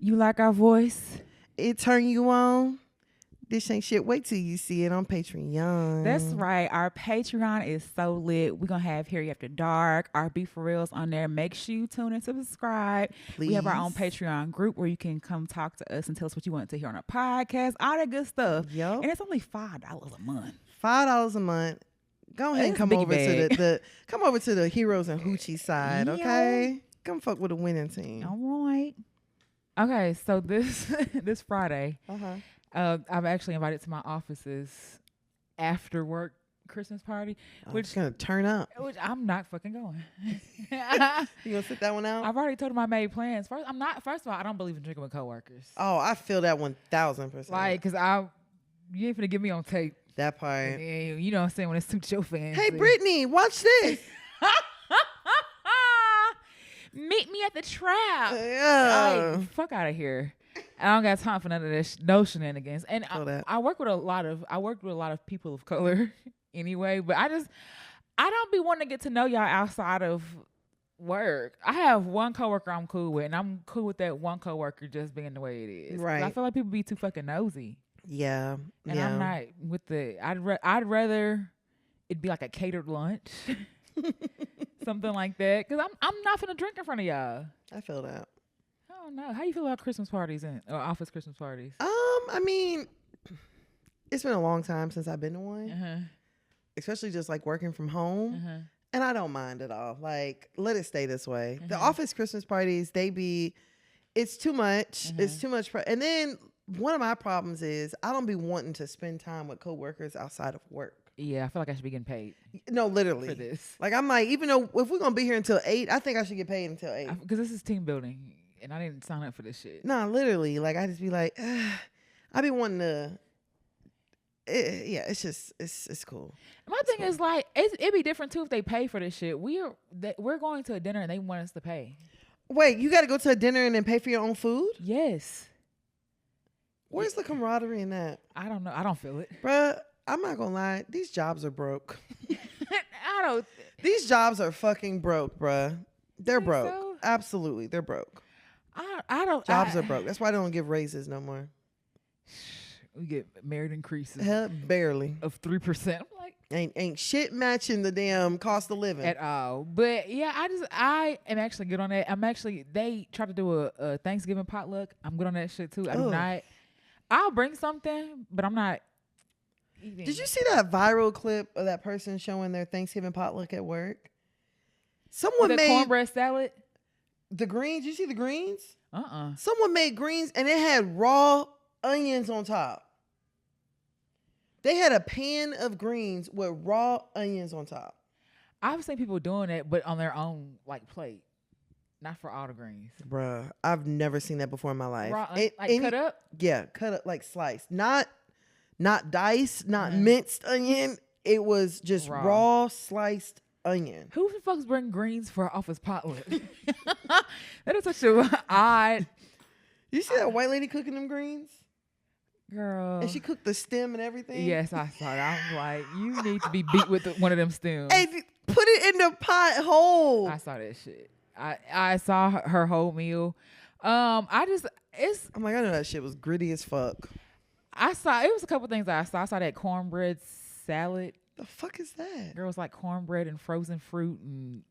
You like our voice? It turn you on? This ain't shit. Wait till you see it on Patreon. That's right. Our Patreon is so lit. We're going to have Harry After Dark, our Be For Reals on there. Make sure you tune in to subscribe. Please. We have our own Patreon group where you can come talk to us and tell us what you want to hear on our podcast, all that good stuff. Yep. And it's only $5 a month. $5 a month. Go ahead and come over to come over to the Heroes and Hoochie side, okay? Come fuck with a winning team. All right. Okay, so this Friday, I'm actually invited to my office's after work Christmas party, which is gonna turn up. Which I'm not fucking going. You gonna sit that one out? I've already told them I made plans. First of all, I don't believe in drinking with coworkers. Oh, I feel that 1,000%. Like, cause you ain't finna get me on tape. That part. And, you know what I'm saying, when it suits your fancy. Hey, Brittany, watch this. Meet me at the trap. Yeah. Like, fuck out of here. I don't got time for none of this no shenanigans. And I work with a lot of people of color anyway, but I don't be wanting to get to know y'all outside of work. I have one coworker I'm cool with, and I'm cool with that one coworker just being the way it is. Right. I feel like people be too fucking nosy. Yeah. And I'm not with I'd rather it be like a catered lunch. Something like that. Because I'm not finna drink in front of y'all. I feel that. I don't know. How you feel about Christmas parties or office Christmas parties? I mean, it's been a long time since I've been to one. Especially just like working from home. And I don't mind at all. Like, let it stay this way. The office Christmas parties, it's too much. It's too much. And then one of my problems is I don't be wanting to spend time with coworkers outside of work. Yeah, I feel like I should be getting paid. No, literally. For this. Like, I'm like, even though if we're going to be here until 8, I think I should get paid until 8. Because this is team building, and I didn't sign up for this shit. Nah, literally. Like, I just be like, I be wanting to, it's cool. My thing is, like, it'd be different, too, if they pay for this shit. We're going to a dinner, and they want us to pay. Wait, you got to go to a dinner and then pay for your own food? Yes. Where's the camaraderie in that? I don't know. I don't feel it. Bruh. I'm not gonna lie, these jobs are broke. don't. These jobs are fucking broke, bruh. They're broke. So? Absolutely, they're broke. I don't. Jobs are broke. That's why they don't give raises no more. We get merit increases. Hell, barely. Of 3%. I'm like, ain't shit matching the damn cost of living at all. But yeah, I am actually good on that. They tried to do a Thanksgiving potluck. I'm good on that shit too. I do not. I'll bring something, but I'm not. Eating. Did you see that viral clip of that person showing their Thanksgiving potluck at work? Someone made cornbread salad. The greens. You see the greens? Someone made greens and it had raw onions on top. They had a pan of greens with raw onions on top. I've seen people doing that, but on their own like plate, not for all the greens. Bruh, I've never seen that before in my life. Raw, cut up. Yeah, cut up like sliced, not diced, not minced onion. It was just raw sliced onion. Who the fuck's bring greens for office potluck? That is such a odd. You see that white lady cooking them greens? Girl. And she cooked the stem and everything? Yes, I saw it. I was like, you need to be beat with one of them stems. Hey, put it in the pot whole. I saw that shit. I saw her whole meal. Oh my God, I know that shit was gritty as fuck. It was a couple things I saw. I saw that cornbread salad. The fuck is that? Girl, it was like cornbread and frozen fruit and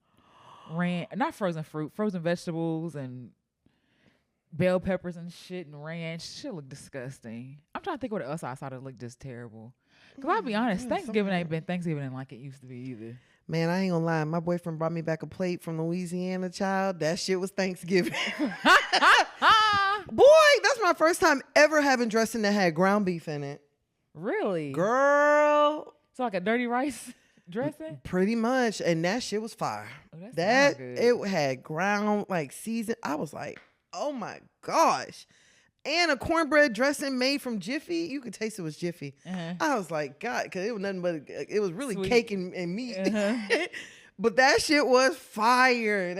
not frozen fruit, frozen vegetables and bell peppers and shit and ranch. Shit looked disgusting. I'm trying to think what else I saw that looked just terrible. Because I'll be honest, Thanksgiving ain't been Thanksgiving like it used to be either. Man, I ain't gonna lie. My boyfriend brought me back a plate from Louisiana, child. That shit was Thanksgiving. Boy, that's my first time ever having dressing that had ground beef in it. Really? Girl. So like a dirty rice dressing? Pretty much. And that shit was fire. Oh, it had ground, like seasoned. I was like, oh my gosh. And a cornbread dressing made from Jiffy. You could taste it was Jiffy. I was like, God, because it was nothing but, it was really sweet cake and meat. But that shit was fire.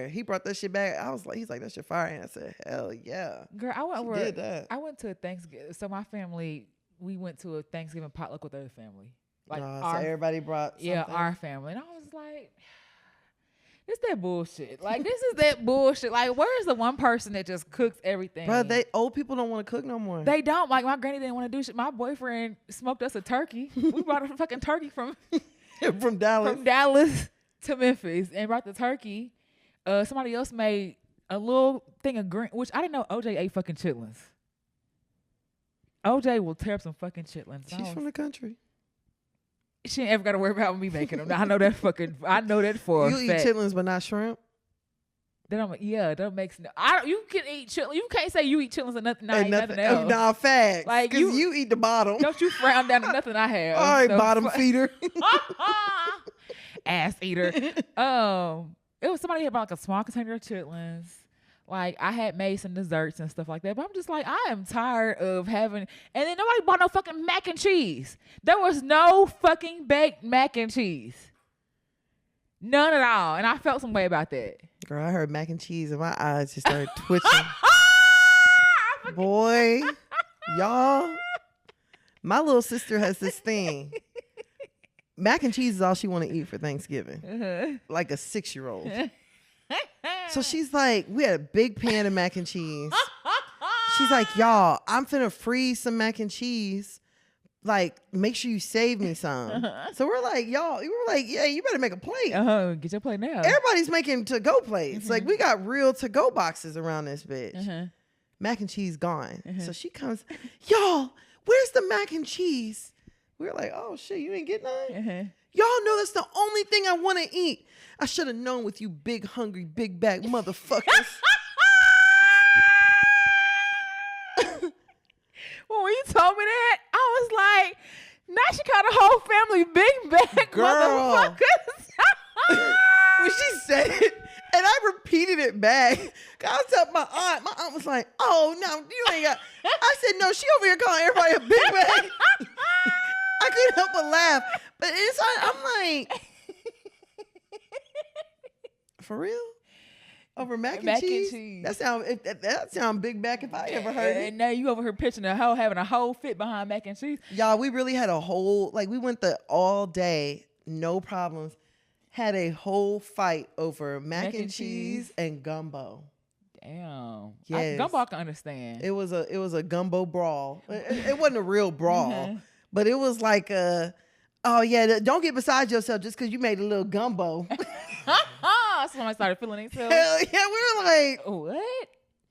He brought that shit back. He's like, that shit fire. And I said, hell yeah. Girl, I went to a Thanksgiving. So my family, we went to a Thanksgiving potluck with their family. Like so everybody brought something? Yeah, our family. And I was like, It's that bullshit. Like, this is that bullshit. Like, where's the one person that just cooks everything? Bro, old people don't want to cook no more. They don't. Like, my granny didn't want to do shit. My boyfriend smoked us a turkey. We brought a fucking turkey from Dallas. From Dallas to Memphis and brought the turkey. Somebody else made a little thing of green, which I didn't know OJ ate fucking chitlins. OJ will tear up some fucking chitlins. She's from the country. She ain't ever got to worry about me making them. I know that for a fact. You eat chitlins but not shrimp? That makes no. You can eat chitlins. You can't say you eat chitlins and nothing else. Nah, facts. Like you eat the bottom. Don't you frown down at nothing I have. All right, bottom feeder. Ass eater. It was somebody had bought like a small container of chitlins. Like, I had made some desserts and stuff like that. But I'm just like, I am tired of having... And then nobody bought no fucking mac and cheese. There was no fucking baked mac and cheese. None at all. And I felt some way about that. Girl, I heard mac and cheese and my eyes just started twitching. Boy, y'all, my little sister has this thing. Mac and cheese is all she want to eat for Thanksgiving. Like a 6-year-old. So she's like, we had a big pan of mac and cheese. She's like, y'all, I'm finna freeze some mac and cheese. Like, make sure you save me some. So we're like, y'all, we were like, yeah, you better make a plate. Get your plate now. Everybody's making to-go plates. Like, we got real to-go boxes around this bitch. Mac and cheese gone. So she comes, y'all, where's the mac and cheese? We're like, oh shit, you didn't get none? Y'all know that's the only thing I want to eat. I should have known with you big, hungry, big back motherfuckers. When you told me that, I was like, now she called the whole family big back motherfuckers. When she said it, and I repeated it back. I was telling my aunt. My aunt was like, oh, no, you ain't got... I said, no, she over here calling everybody a big bag. I couldn't help but laugh. But inside, I'm like... For real? Over mac and cheese? That sound big back if I ever heard it. And now you over here pitching having a whole fit behind mac and cheese. Y'all, we really had a whole, like, we went all day, no problems. Had a whole fight over mac and cheese and gumbo. Damn. Yes. Gumbo I can understand. It was a gumbo brawl. It wasn't a real brawl, but it was like oh yeah, don't get beside yourself just because you made a little gumbo. Somebody started feeling themselves. Hell yeah, we were like, what?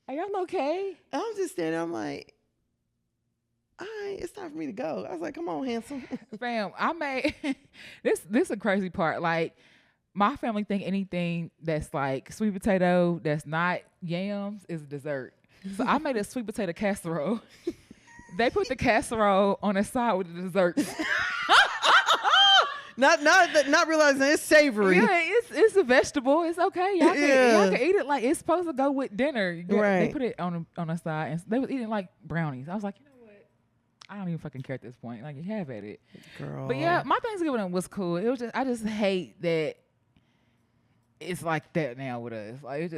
Are y'all okay? I'm just standing there, I'm like, all right, it's time for me to go. I was like, come on, handsome. Fam, I made this a crazy part. Like, my family think anything that's like sweet potato that's not yams is dessert. So I made a sweet potato casserole. They put the casserole on the side with the dessert. Not realizing it's savory. Yeah, it's a vegetable. It's okay. Y'all can eat it like it's supposed to go with dinner. Right. They put it on the side, and they was eating like brownies. I was like, you know what? I don't even fucking care at this point. Like, you have at it, girl. But yeah, my Thanksgiving was cool. It was I just hate that it's like that now with us. Like,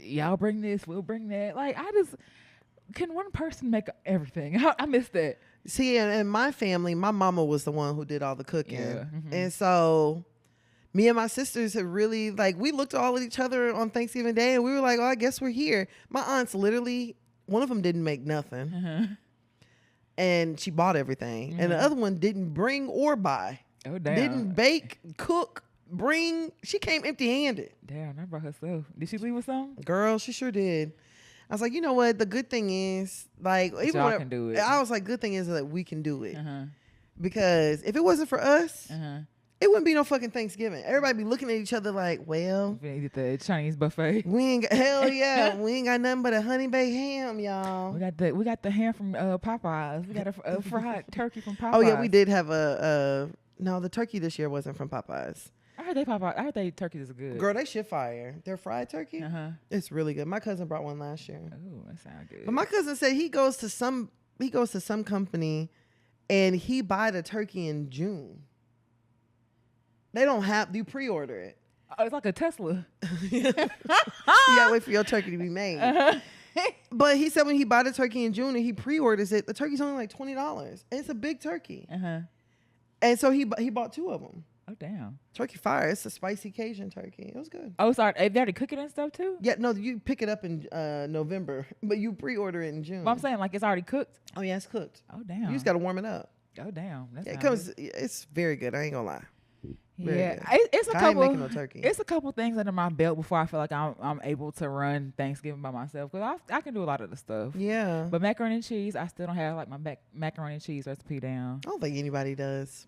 y'all bring this, we'll bring that. Like, can one person make everything? I miss that. See, in my family, my mama was the one who did all the cooking. Yeah. And so me and my sisters have really, like, we looked all at each other on Thanksgiving Day and we were like, oh, I guess we're here. My aunts literally, one of them didn't make nothing. And she bought everything. And the other one didn't bring or buy. Oh, damn. Didn't bake, cook, bring. She came empty-handed. Damn, I brought herself. Did she leave with something? Girl, she sure did. I was like, you know what? The good thing is, like, even y'all can do it. I was like, good thing is that we can do it. Because if it wasn't for us, it wouldn't be no fucking Thanksgiving. Everybody be looking at each other like, well, we need the Chinese buffet. We ain't got, hell yeah, we ain't got nothing but a honey baked ham, y'all. We got the ham from Popeyes. We got a fried turkey from Popeyes. Oh yeah, we did have no, the turkey this year wasn't from Popeyes. I heard they turkeys are good. Girl, they shit fire. Their fried turkey, it's really good. My cousin brought one last year. Oh, that sounds good. But my cousin said he goes to some company, and he buy the turkey in June. They don't have you pre-order it. Oh, it's like a Tesla. You gotta wait for your turkey to be made. But he said when he bought the turkey in June and he pre-orders it, the turkey's only like $20, and it's a big turkey. And so he bought 2 of them. Oh, damn. Turkey fire. It's a spicy Cajun turkey. It was good. Oh, sorry. They already cook it and stuff too? Yeah, no, you pick it up in November, but you pre-order it in June. But I'm saying like it's already cooked. Oh yeah, it's cooked. Oh damn. You just got to warm it up. Oh damn. That's it comes. It's very good. I ain't gonna lie. Yeah, it's a couple. I ain't making no turkey. It's a couple things under my belt before I feel like I'm able to run Thanksgiving by myself, because I can do a lot of the stuff. Yeah. But macaroni and cheese, I still don't have like my macaroni and cheese recipe down. I don't think anybody does.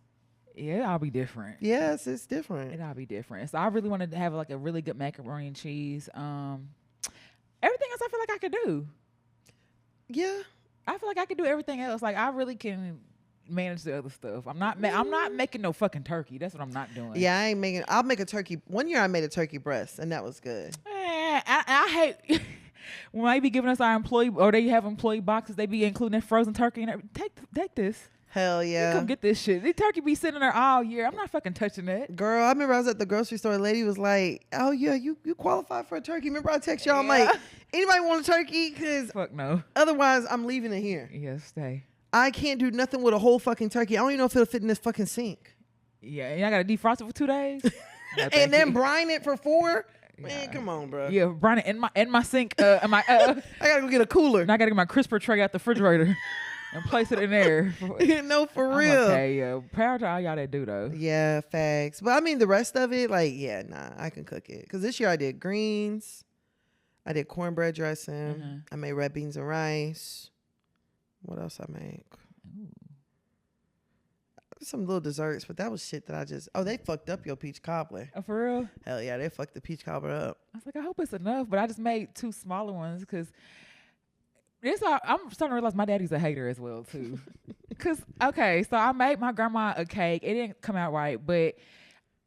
Yeah, I'll be different. Yes, it's different. It'll be different. So I really wanted to have like a really good macaroni and cheese. Everything else I feel like I could do. Yeah. I feel like I could do everything else. Like I really can manage the other stuff. I'm not making no fucking turkey. That's what I'm not doing. Yeah, I ain't making. I'll make a turkey. One year I made a turkey breast, and that was good. I hate when they be giving us our employee, or they have employee boxes. They be including that frozen turkey and everything. Take this. Hell yeah. Come get this shit. The turkey be sitting there all year. I'm not fucking touching that. Girl, I remember I was at the grocery store. A lady was like, "Oh yeah, you qualify for a turkey." Remember I text y'all, I'm like, anybody want a turkey? Because fuck no. Otherwise, I'm leaving it here. Yeah, stay. I can't do nothing with a whole fucking turkey. I don't even know if it'll fit in this fucking sink. Yeah, and I gotta defrost it for 2 days. No, and then brine it for 4. Yeah. Man, come on, bro. Yeah, brine it in my sink. I gotta go get a cooler. And I gotta get my crisper tray out the refrigerator and place it in there. No, for real. Okay, yeah. Proud to all y'all that do though. Yeah, facts. But I mean, the rest of it, like, yeah, nah, I can cook it. Because this year I did greens. I did cornbread dressing. Mm-hmm. I made red beans and rice. What else I make? Some little desserts, but that was shit that I just... Oh, they fucked up your peach cobbler. Oh, for real? Hell yeah, they fucked the peach cobbler up. I was like, I hope it's enough, but I just made 2 smaller ones because... I'm starting to realize my daddy's a hater as well, too. Because, okay, so I made my grandma a cake. It didn't come out right, but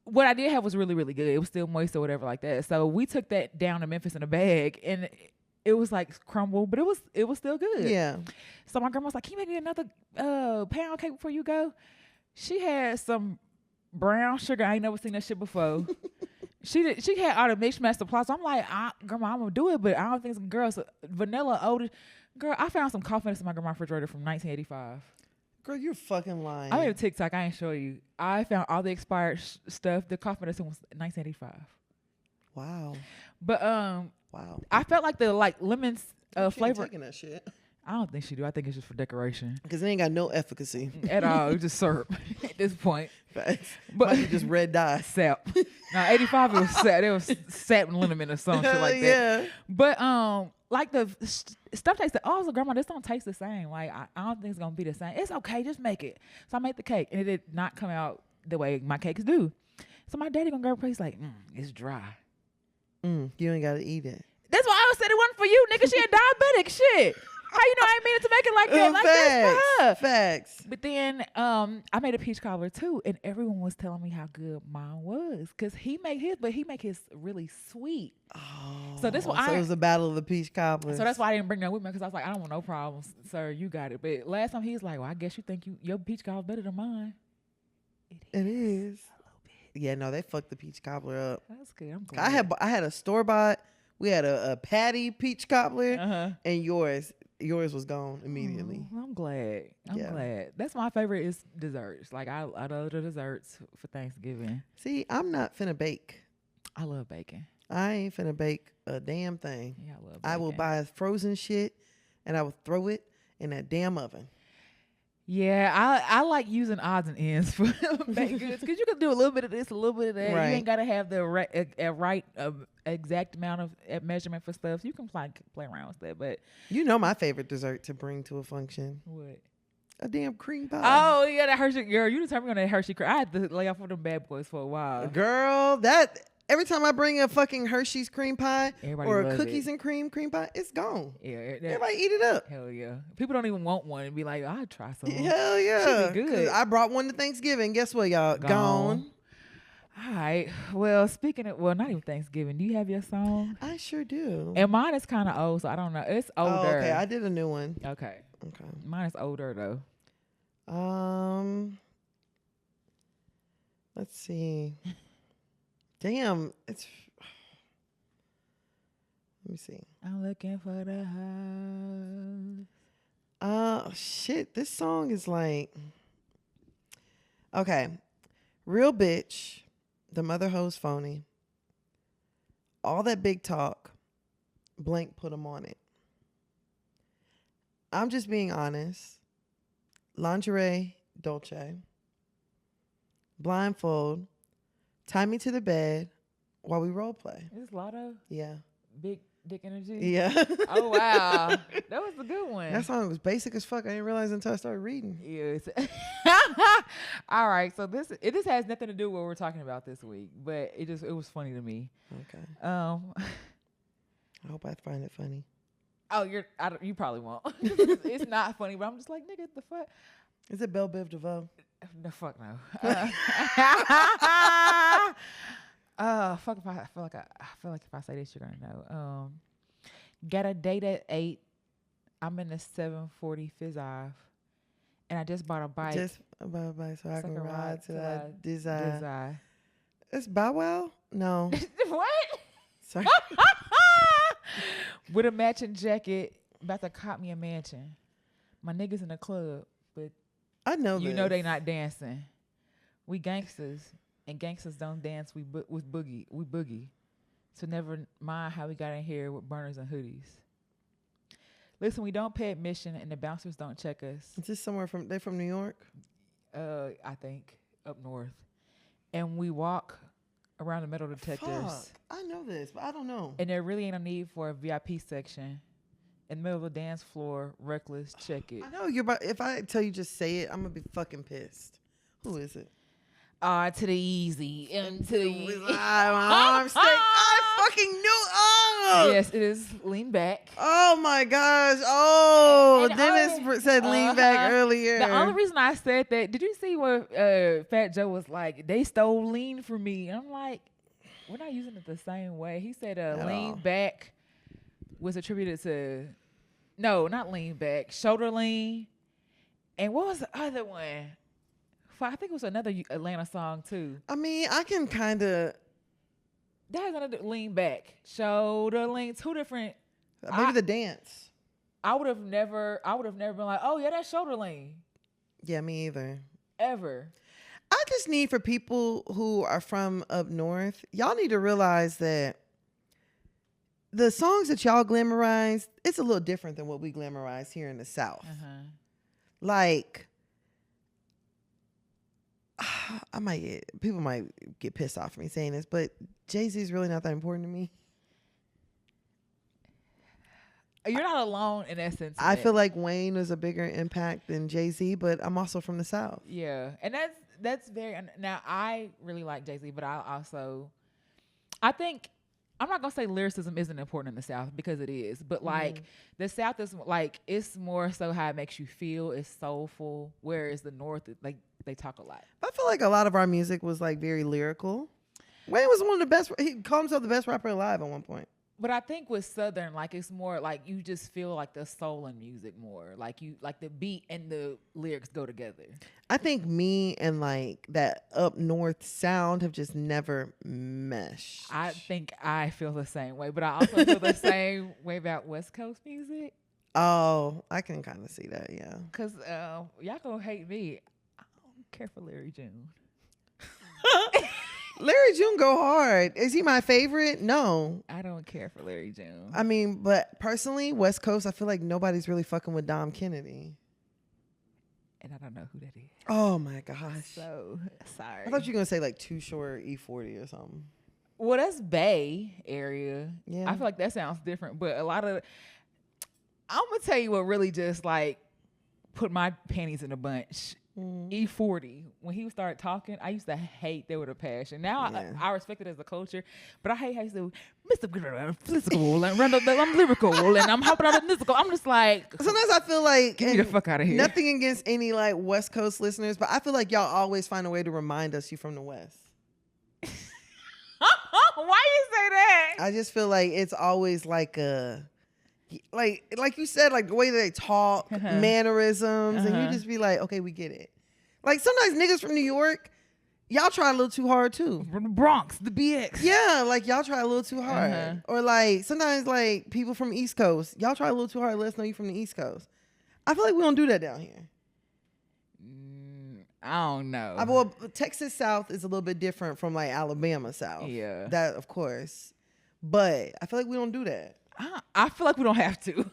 what I did have was really, really good. It was still moist or whatever like that. So we took that down to Memphis in a bag, and it was like crumbled, but it was still good. Yeah. So my grandma was like, can you make me another pound cake before you go? She had some brown sugar. I ain't never seen that shit before. She had all the mixed master supplies. So I'm like, grandma, I'm gonna do it, but I don't think it's girls. Vanilla oldest. Girl, I found some coffee in my grandma's refrigerator from 1985. Girl, you're fucking lying. I made a TikTok. I ain't show you. I found all the expired stuff. The coffee medicine was 1985. Wow. But wow. I felt like the lemon flavor. Taking that shit. I don't think she do. I think it's just for decoration. Because it ain't got no efficacy at all. It's just syrup at this point. Facts. But you just red dye. Sap. Now 85 it was sap. It was sap and liniment or some shit like that. But like the stuff tastes. Oh, so grandma, this don't taste the same. Like I don't think it's gonna be the same. It's okay, just make it. So I made the cake, and it did not come out the way my cakes do. So my daddy gonna grab a plate. He's like, it's dry. You ain't gotta eat it. That's why I said it wasn't for you, nigga. She a diabetic. Shit. How you know I ain't mean it to make it like that? Like that's for her. Facts. But then I made a peach cobbler too, and everyone was telling me how good mine was, because he make his really sweet. Oh, so this why it was a battle of the peach cobbler. So that's why I didn't bring that with me, because I was like, I don't want no problems, sir. You got it. But last time he was like, well, I guess you think your peach cobbler better than mine. It is. A little bit. Yeah, no, they fucked the peach cobbler up. That's good. I'm glad. I had a store bought. We had a patty peach cobbler, and yours was gone immediately. I'm glad. I'm glad. That's my favorite is desserts. Like I love the desserts for Thanksgiving. See, I'm not finna bake. I love baking. I ain't finna bake a damn thing. Yeah, I love baking. I will buy frozen shit and I will throw it in that damn oven. Yeah, I like using odds and ends for baked goods, because you can do a little bit of this, a little bit of that. Right. You ain't gotta have the right exact amount of measurement for stuff. So you can play around with that. But you know my favorite dessert to bring to a function? What? A damn cream pie. Oh yeah, that Hershey. Girl, you just turned me on that Hershey cream. I had to lay off with them bad boys for a while. Girl, every time I bring a fucking Hershey's cream pie or a cookies and cream pie, it's gone. Yeah, everybody eat it up. Hell yeah. People don't even want one and be like, I'll try some. Hell yeah. Should be good. I brought one to Thanksgiving. Guess what, y'all? Gone. All right. Well, not even Thanksgiving. Do you have your song? I sure do. And mine is kind of old, so I don't know. It's older. Oh, okay. I did a new one. Okay. Mine is older though. Let's see. Damn, it's. Let me see. I'm looking for the house. Shit. This song is like. Okay. Real bitch. The mother hoes phony. All that big talk. Blank put them on it. I'm just being honest. Lingerie, Dolce. Blindfold. Tie me to the bed while we role play. Is this Lotto? Yeah. Big dick energy? Yeah. Oh, wow. That was a good one. That song was basic as fuck. I didn't realize until I started reading. Yes. All right. So this has nothing to do with what we're talking about this week, but it was funny to me. Okay. I hope I find it funny. Oh, you probably won't. It's not funny, but I'm just like, nigga, the fuck. Is it Belle Biv DeVoe? No, fuck no. Fuck if I feel like if I say this, you're gonna know. Got a date at 8. I'm in the 740 fizz off, and I just bought a bike. Just bought a bike so I can ride to that desire. Desire. It's Bow Wow? No. What? Sorry. With a matching jacket, about to cop me a mansion. My niggas in the club, but I know you know they not dancing. We gangsters, and gangsters don't dance. We boogie. So never mind how we got in here with burners and hoodies. Listen, we don't pay admission, and the bouncers don't check us. Is this somewhere they're from New York? I think up north, and we walk around the metal detectors. Fuck. I know this, but I don't know. And there really ain't no need for a VIP section. In the middle of the dance floor, reckless, check it. I know you're about. If I tell you just say it, I'm gonna be fucking pissed. Who is it? To the easy, to the arms. I fucking knew. Oh, yes, it is. Lean back. Oh my gosh. Oh, And Dennis said lean back earlier. The only reason I said that, did you see what Fat Joe was like? They stole lean from me. And I'm like, we're not using it the same way. He said lean back was attributed to, no, not lean back, shoulder lean. And what was the other one? I think it was another Atlanta song too. I mean, I can kind of. That has another lean back, shoulder lean, two different. Maybe the dance. I would have never been like, oh yeah, that's shoulder lean. Yeah, me either. Ever. I just need for people who are from up north, y'all need to realize that the songs that y'all glamorize, it's a little different than what we glamorize here in the South. Like, people might get pissed off at me saying this, but Jay-Z is really not that important to me. You're not alone in essence. I feel like Wayne was a bigger impact than Jay-Z, but I'm also from the South. Yeah, and that's very. Now I really like Jay-Z, but I think I'm not gonna say lyricism isn't important in the South, because it is. But like the South is like, it's more so how it makes you feel. It's soulful, whereas the North, like, they talk a lot. I feel like a lot of our music was like very lyrical. Wayne was one of the best. He called himself the best rapper alive at one point. But I think with Southern, like, it's more like you just feel like the soul in music more. Like the beat and the lyrics go together. I think me and like that up north sound have just never meshed. I think I feel the same way, but I also feel the same way about West Coast music. Oh, I can kind of see that, yeah. Because y'all gonna hate me. I don't care for Larry June. Larry June go hard. Is he my favorite? No. I don't care for Larry June. I mean, but personally, West Coast, I feel like nobody's really fucking with Dom Kennedy. And I don't know who that is. Oh my gosh. So sorry. I thought you were gonna say like Too Short, E40 or something. Well, that's Bay Area. Yeah. I feel like that sounds different, but a lot of, I'm gonna tell you what really just like put my panties in a bunch. E40, when he started talking, I used to hate that with a passion. Now I respect it as a culture, but I hate how he said, Mr. Physical, and I'm lyrical, and I'm hopping out of musical. I'm just like, sometimes I feel like, get me the fuck out of here. Nothing against any like West Coast listeners, but I feel like y'all always find a way to remind us you from the West. Why you say that? I just feel like it's always like a, like you said, like the way that they talk, mannerisms, and you just be like, okay, we get it. Like sometimes niggas from New York, y'all try a little too hard too. From the Bronx, the BX. Yeah, like y'all try a little too hard. Or like sometimes like people from East Coast, y'all try a little too hard. Let us know you from the East Coast. I feel like we don't do that down here. I don't know. Well, Texas South is a little bit different from like Alabama South. Yeah. That, of course. But I feel like we don't do that. I feel like we don't have to.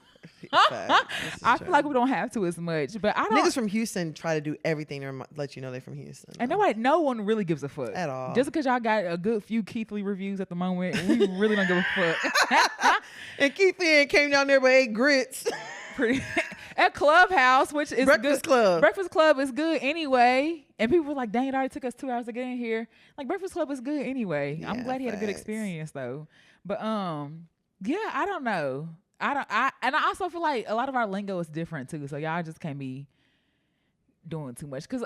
I feel like we don't have to as much. But I don't. Niggas from Houston try to do everything to let you know they're from Houston. And no one really gives a fuck. At all. Just because y'all got a good few Keith Lee reviews at the moment, we really don't give a fuck. And Keith Lee came down there but ate grits. At Clubhouse, which is Breakfast good. Club. Breakfast Club is good anyway. And people were like, dang, it already took us 2 hours to get in here. Like, Breakfast Club is good anyway. Yeah, I'm glad he had a good experience though. But yeah, I don't know. And I also feel like a lot of our lingo is different too. So y'all just can't be doing too much. Cause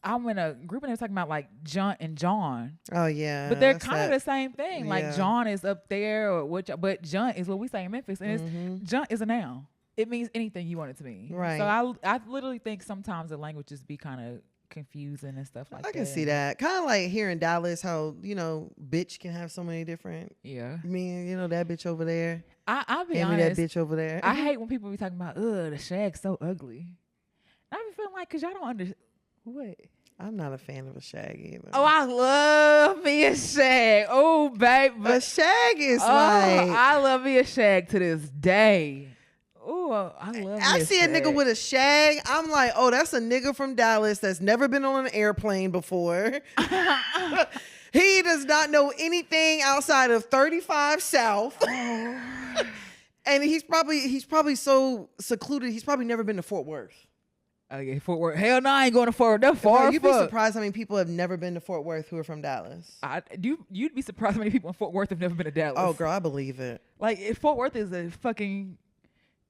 I'm in a group and they're talking about like John and John. Oh yeah. But they're kind of the same thing. Yeah. Like John is up there or but John is what we say in Memphis. And John is a noun. It means anything you want it to mean. Right. So I literally think sometimes the languages be kind of confusing and stuff like that. I can see that. Kind of like here in Dallas, how, bitch can have so many different. Yeah. I mean, that bitch over there. I'll be honest. honest. That bitch over there. I hate when people be talking about, the shag's so ugly. I be feeling like, cause y'all don't understand. What? I'm not a fan of a shag either. Oh, I love me a shag. Oh, babe. A shag is I love me a shag to this day. Oh, I love me I see a nigga with a shag. I'm like, oh, that's a nigga from Dallas that's never been on an airplane before. He does not know anything outside of 35 South. Oh. And he's probably so secluded. He's probably never been to Fort Worth. Oh yeah, Fort Worth. Hell no, I ain't going to Fort Worth. That's far. You'd be surprised how many people have never been to Fort Worth who are from Dallas. You'd be surprised how many people in Fort Worth have never been to Dallas. Oh, girl, I believe it. Like, Fort Worth is a fucking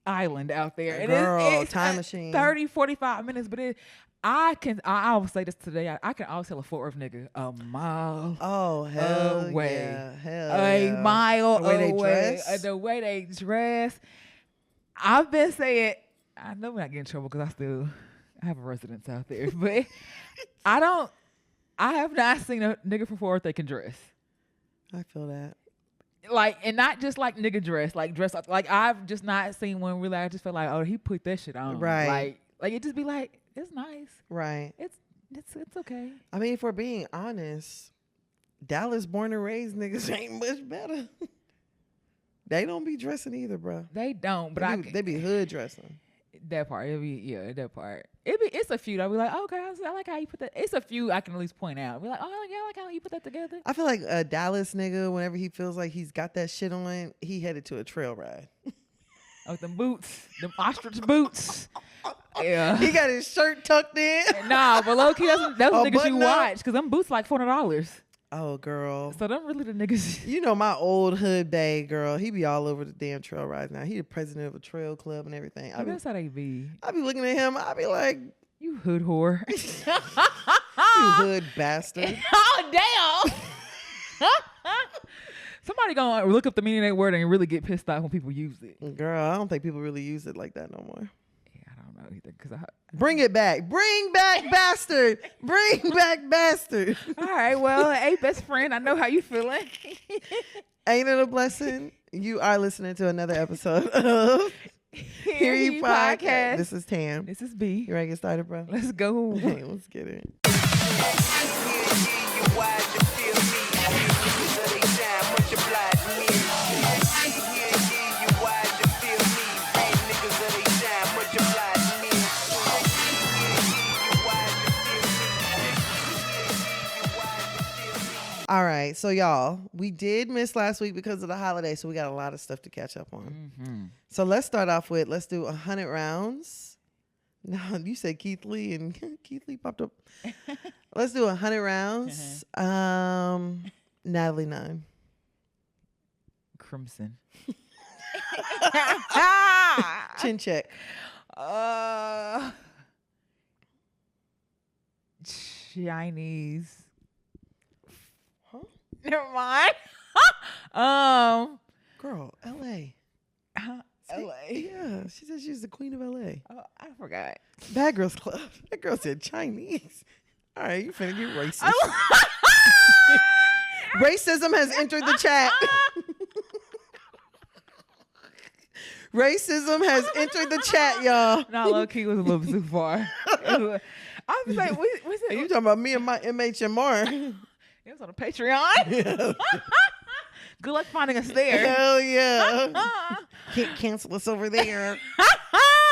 island out there. Girl, it's time machine. 30, 45 minutes, but I will say this today. I can always tell a Fort Worth nigga a mile. Oh, hell away. Yeah. Hell a yeah. mile the way away. They dress. The way they dress. I've been saying, I know we're not getting in trouble because I have a residence out there, but I have not seen a nigga from Fort Worth that can dress. I feel that. Like, and not just like nigga dress, like dress up. Like, I've just not seen one really. I just felt like, oh, he put that shit on. Right. Like it just be like, it's nice. Right. It's okay. I mean, if we're being honest, Dallas born and raised niggas ain't much better. They don't be dressing either, bro. They don't, but they be hood dressing. That part, that part. It's a few that I'll be like, okay, I like how you put that. It's a few I can at least point out. Be like, oh yeah, I like how you put that together. I feel like a Dallas nigga, whenever he feels like he's got that shit on, he headed to a trail ride. Oh, them boots, them ostrich boots. Yeah, he got his shirt tucked in. Nah, but low key, that's niggas you watch because them boots like $400. Oh, girl. So them really the niggas. You know my old hood bae, girl. He be all over the damn trail rides now. He the president of a trail club and everything. That's how they be. I be looking at him. I be like, you hood whore. You hood bastard. Oh, damn. Somebody gonna look up the meaning of that word and really get pissed off when people use it. Girl, I don't think people really use it like that no more. I don't know either. Cause Bring it back. Bring back bastard. Bring back bastard. All right. Well, hey, best friend, I know how you feeling. Ain't it a blessing? You are listening to another episode of Hear You Podcast. This is Tam. This is B. You ready to get started, bro? Let's go. Hey, let's get it. All right, so y'all, we did miss last week because of the holiday, so we got a lot of stuff to catch up on. Mm-hmm. So let's start off with, let's do 100 rounds. No, you said Keith Lee, and Keith Lee popped up. Let's do 100 rounds. Natalie Nunn. Crimson. Chin check. Chinese. Huh? Never mind. Girl, L.A. L.A. Yeah, she said she's the queen of L.A. Oh, I forgot. Bad Girls Club. That girl said Chinese. All right, you finna get racist. Racism has entered the chat. Racism has entered the chat, y'all. Nah, low key was a little too far. I was like, what's it? Are you talking about me and my MHMR? It was on a Patreon. Yeah. Good luck finding us there. Hell yeah. Can't cancel us over there.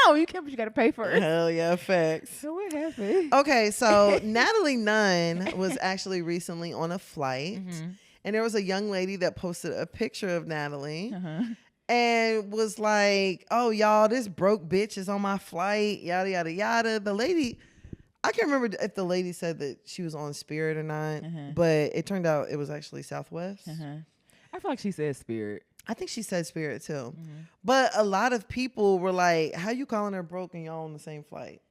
Oh, you can't, but you got to pay for it. Hell yeah, facts. So what happened? Okay, so Natalie Nunn was actually recently on a flight, and there was a young lady that posted a picture of Natalie and was like, oh, y'all, this broke bitch is on my flight, yada, yada, yada. The lady... I can't remember if the lady said that she was on Spirit or not, but it turned out it was actually Southwest. I feel like she said Spirit. I think she said Spirit too. But a lot of people were like, how you calling her broke and y'all on the same flight?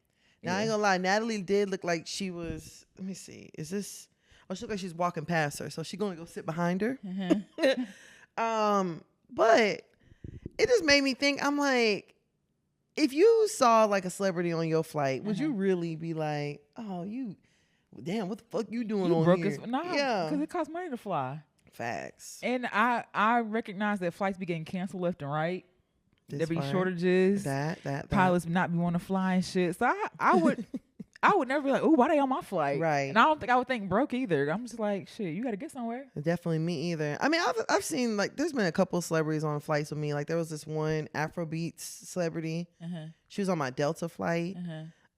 Now, I ain't gonna lie, Natalie did look like she was, let me see, is this, oh, she looked like she's walking past her, so she gonna go sit behind her. But it just made me think, I'm like, if you saw like a celebrity on your flight, would you really be like, oh, damn, what the fuck you doing on here? Yeah, because it costs money to fly. Facts. And I recognize that flights be getting canceled left and right. There be shortages. That pilots not be wanting to fly and shit. So I would never be like, oh, why they on my flight? Right. And I don't think I would think broke either. I'm just like, shit, you got to get somewhere. Definitely me either. I mean, I've seen like there's been a couple of celebrities on flights with me. Like there was this one Afrobeats celebrity. She was on my Delta flight.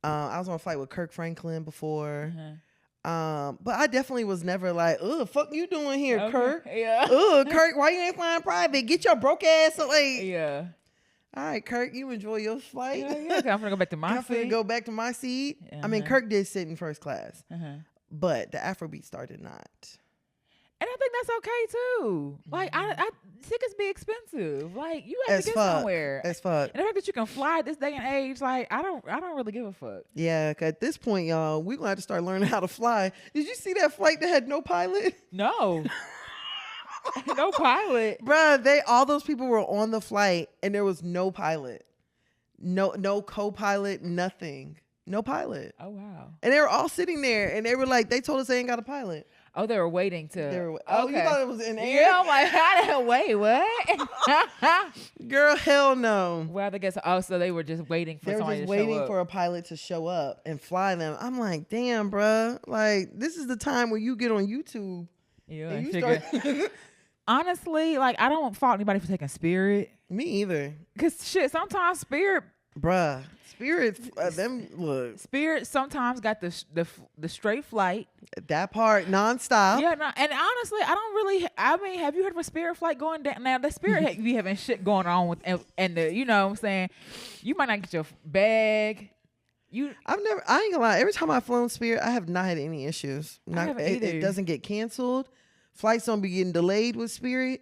I was on a flight with Kirk Franklin before. But I definitely was never like, ugh, fuck you doing here, Kirk? Yeah. Ugh, Kirk, why you ain't flying private? Get your broke ass away. Yeah. All right, Kirk, you enjoy your flight. Yeah, I'm gonna go back to my seat. I'm gonna go back to my seat. I mean, Kirk did sit in first class, but the Afrobeat star did not. And I think that's okay too. Like, tickets be expensive. Like, you have to get somewhere. As fuck. And the fact that you can fly this day and age, like, I don't really give a fuck. Yeah, 'cause at this point, y'all, we're gonna have to start learning how to fly. Did you see that flight that had no pilot? No. No pilot. Bruh, all those people were on the flight and there was no pilot. No co-pilot, nothing. No pilot. Oh, wow. And they were all sitting there and they were like, they told us they ain't got a pilot. Oh, they were waiting to. Oh, you thought it was in air? Yeah, I'm like, how the hell? Wait, what? Girl, hell no. Well, I guess. Oh, so they were just waiting for somebody to show up. They were just waiting for a pilot to show up and fly them. I'm like, damn, bruh. Like, this is the time where you get on YouTube. Yeah, and you start. Honestly, like, I don't fault anybody for taking Spirit. Me either. Cause shit, sometimes Spirit. Bruh. Spirit, them look. Spirit sometimes got the straight flight. That part nonstop. Yeah, and honestly, I don't really. I mean, have you heard of a Spirit flight going down? Now the Spirit be having shit going on with, and the, you know what I'm saying, you might not get your bag. I ain't gonna lie. Every time I've flown Spirit, I have not had any issues. I haven't either. It doesn't get canceled. Flights don't be getting delayed with Spirit.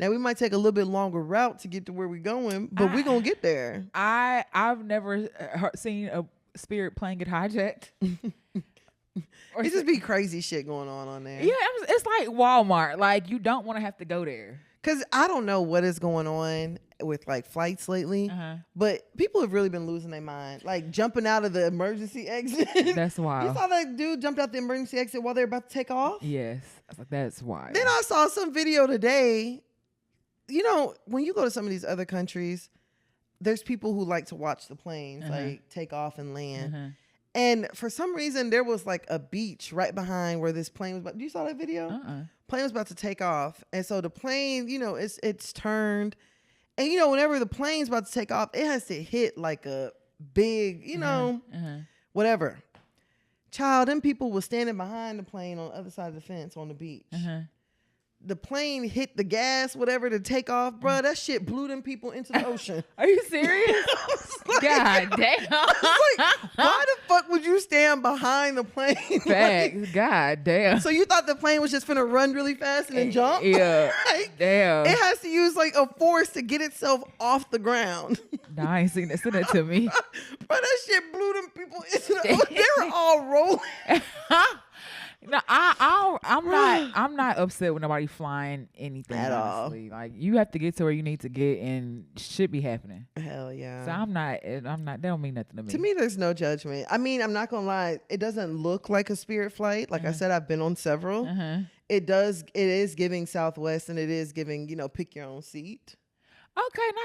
Now, we might take a little bit longer route to get to where we're going, but we're going to get there. I've never seen a Spirit plane get hijacked. It just be crazy shit going on there. Yeah, it's like Walmart. Like, you don't want to have to go there. Because I don't know what is going on with, like, flights lately, but people have really been losing their mind. Like, jumping out of the emergency exit. That's wild. You saw that dude jumped out the emergency exit while they were about to take off? Yes. I was like, that's wild. Then I saw some video today. You know, when you go to some of these other countries, there's people who like to watch the planes like take off and land. And for some reason, there was like a beach right behind where this plane was about. You saw that video? Plane was about to take off. And so the plane, you know, it's turned. And, you know, whenever the plane's about to take off, it has to hit like a big, you know, whatever. Child, them people were standing behind the plane on the other side of the fence on the beach. The plane hit the gas, whatever, to take off, bro. That shit blew them people into the ocean. Are you serious? Like, God damn. Like, why the fuck would you stand behind the plane? Facts. Like, God damn. So you thought the plane was just finna run really fast and then jump? Yeah. Like, damn. It has to use like a force to get itself off the ground. No, I ain't seen that. Send it to me. Bro, that shit blew them people into the ocean. They were all rolling. No, I'm not upset with nobody flying anything at honestly. All. Like, you have to get to where you need to get, and shit be happening. Hell yeah. So I'm not. That don't mean nothing to me. To me, there's no judgment. I mean, I'm not gonna lie. It doesn't look like a Spirit flight. Like I said, I've been on several. It is giving Southwest, and it is giving, you know, pick your own seat. Okay, and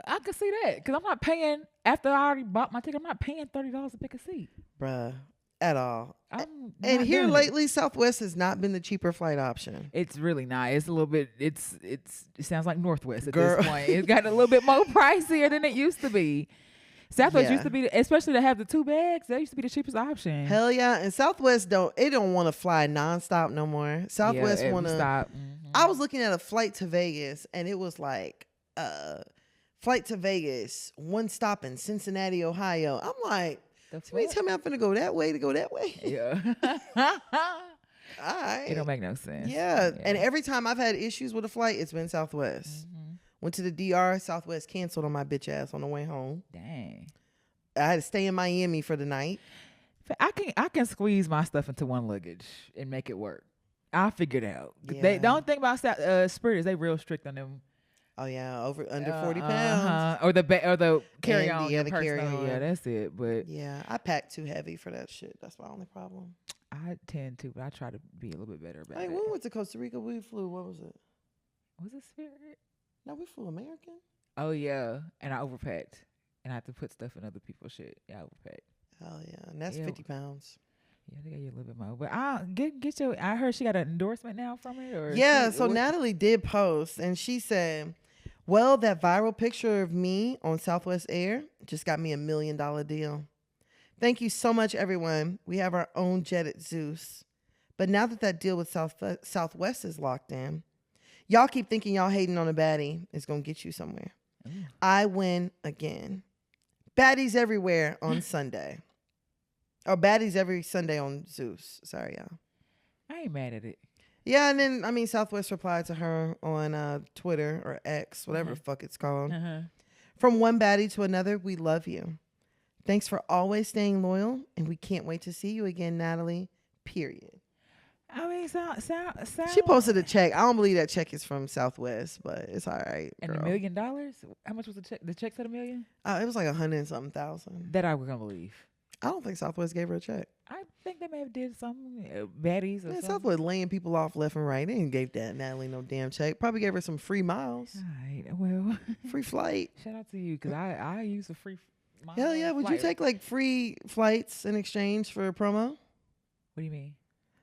I can see that because I'm not paying after I already bought my ticket. I'm not paying $30 to pick a seat, bruh, at all. And here lately, Southwest has not been the cheaper flight option. It's really not. It's a little bit. It sounds like Northwest at this point. It's got a little bit more pricier than it used to be. Southwest used to be, especially to have the 2 bags. That used to be the cheapest option. Hell yeah, and Southwest don't want to fly nonstop no more. Southwest want to stop. Mm-hmm. I was looking at a flight to Vegas, and it was like flight to Vegas, one stop in Cincinnati, Ohio. I'm like, so you tell me I'm finna go that way to go that way? Yeah. All right. It don't make no sense. Yeah. And every time I've had issues with a flight, it's been Southwest. Mm-hmm. Went to the DR, Southwest canceled on my bitch ass on the way home. Dang. I had to stay in Miami for the night. I can squeeze my stuff into one luggage and make it work. I'll figure it out. Yeah. The only thing about Spirit is they real strict on them. Oh yeah, under 40 pounds. Or the carry on. Yeah, the carry on. Yeah, that's it. But yeah, I pack too heavy for that shit. That's my only problem. I tend to, but I try to be a little bit better about it. When we went to Costa Rica, we flew. What was it? Was it Spirit? No, we flew American. Oh yeah, and I overpacked, and I had to put stuff in other people's shit. Yeah, I overpacked. Oh yeah, and that's 50 pounds. Yeah, they got you a little bit more. But I get your. I heard she got an endorsement now from it. Or so Natalie did post, and she said, "Well, that viral picture of me on Southwest Air just got me $1 million deal. Thank you so much, everyone. We have our own jet at Zeus, but now that deal with Southwest is locked in, y'all keep thinking y'all hating on a baddie is gonna get you somewhere. I win again. Baddies everywhere on Sunday." Oh, baddies every Sunday on Zeus. Sorry, y'all. I ain't mad at it. Yeah, and then, Southwest replied to her on Twitter or X, whatever the fuck it's called. From one baddie to another, we love you. Thanks for always staying loyal, and we can't wait to see you again, Natalie. Period. I mean, she posted a check. I don't believe that check is from Southwest, but it's all right. And $1 million? How much was the check? The check said $1 million? It was like 100-something thousand. That I was gonna believe. I don't think Southwest gave her a check. I think they may have did something, baddies or something. Southwest laying people off left and right. They didn't give that Natalie no damn check. Probably gave her some free miles. All right, well. Free flight. Shout out to you, because I use a free Hell yeah. Would you take like free flights in exchange for a promo? What do you mean?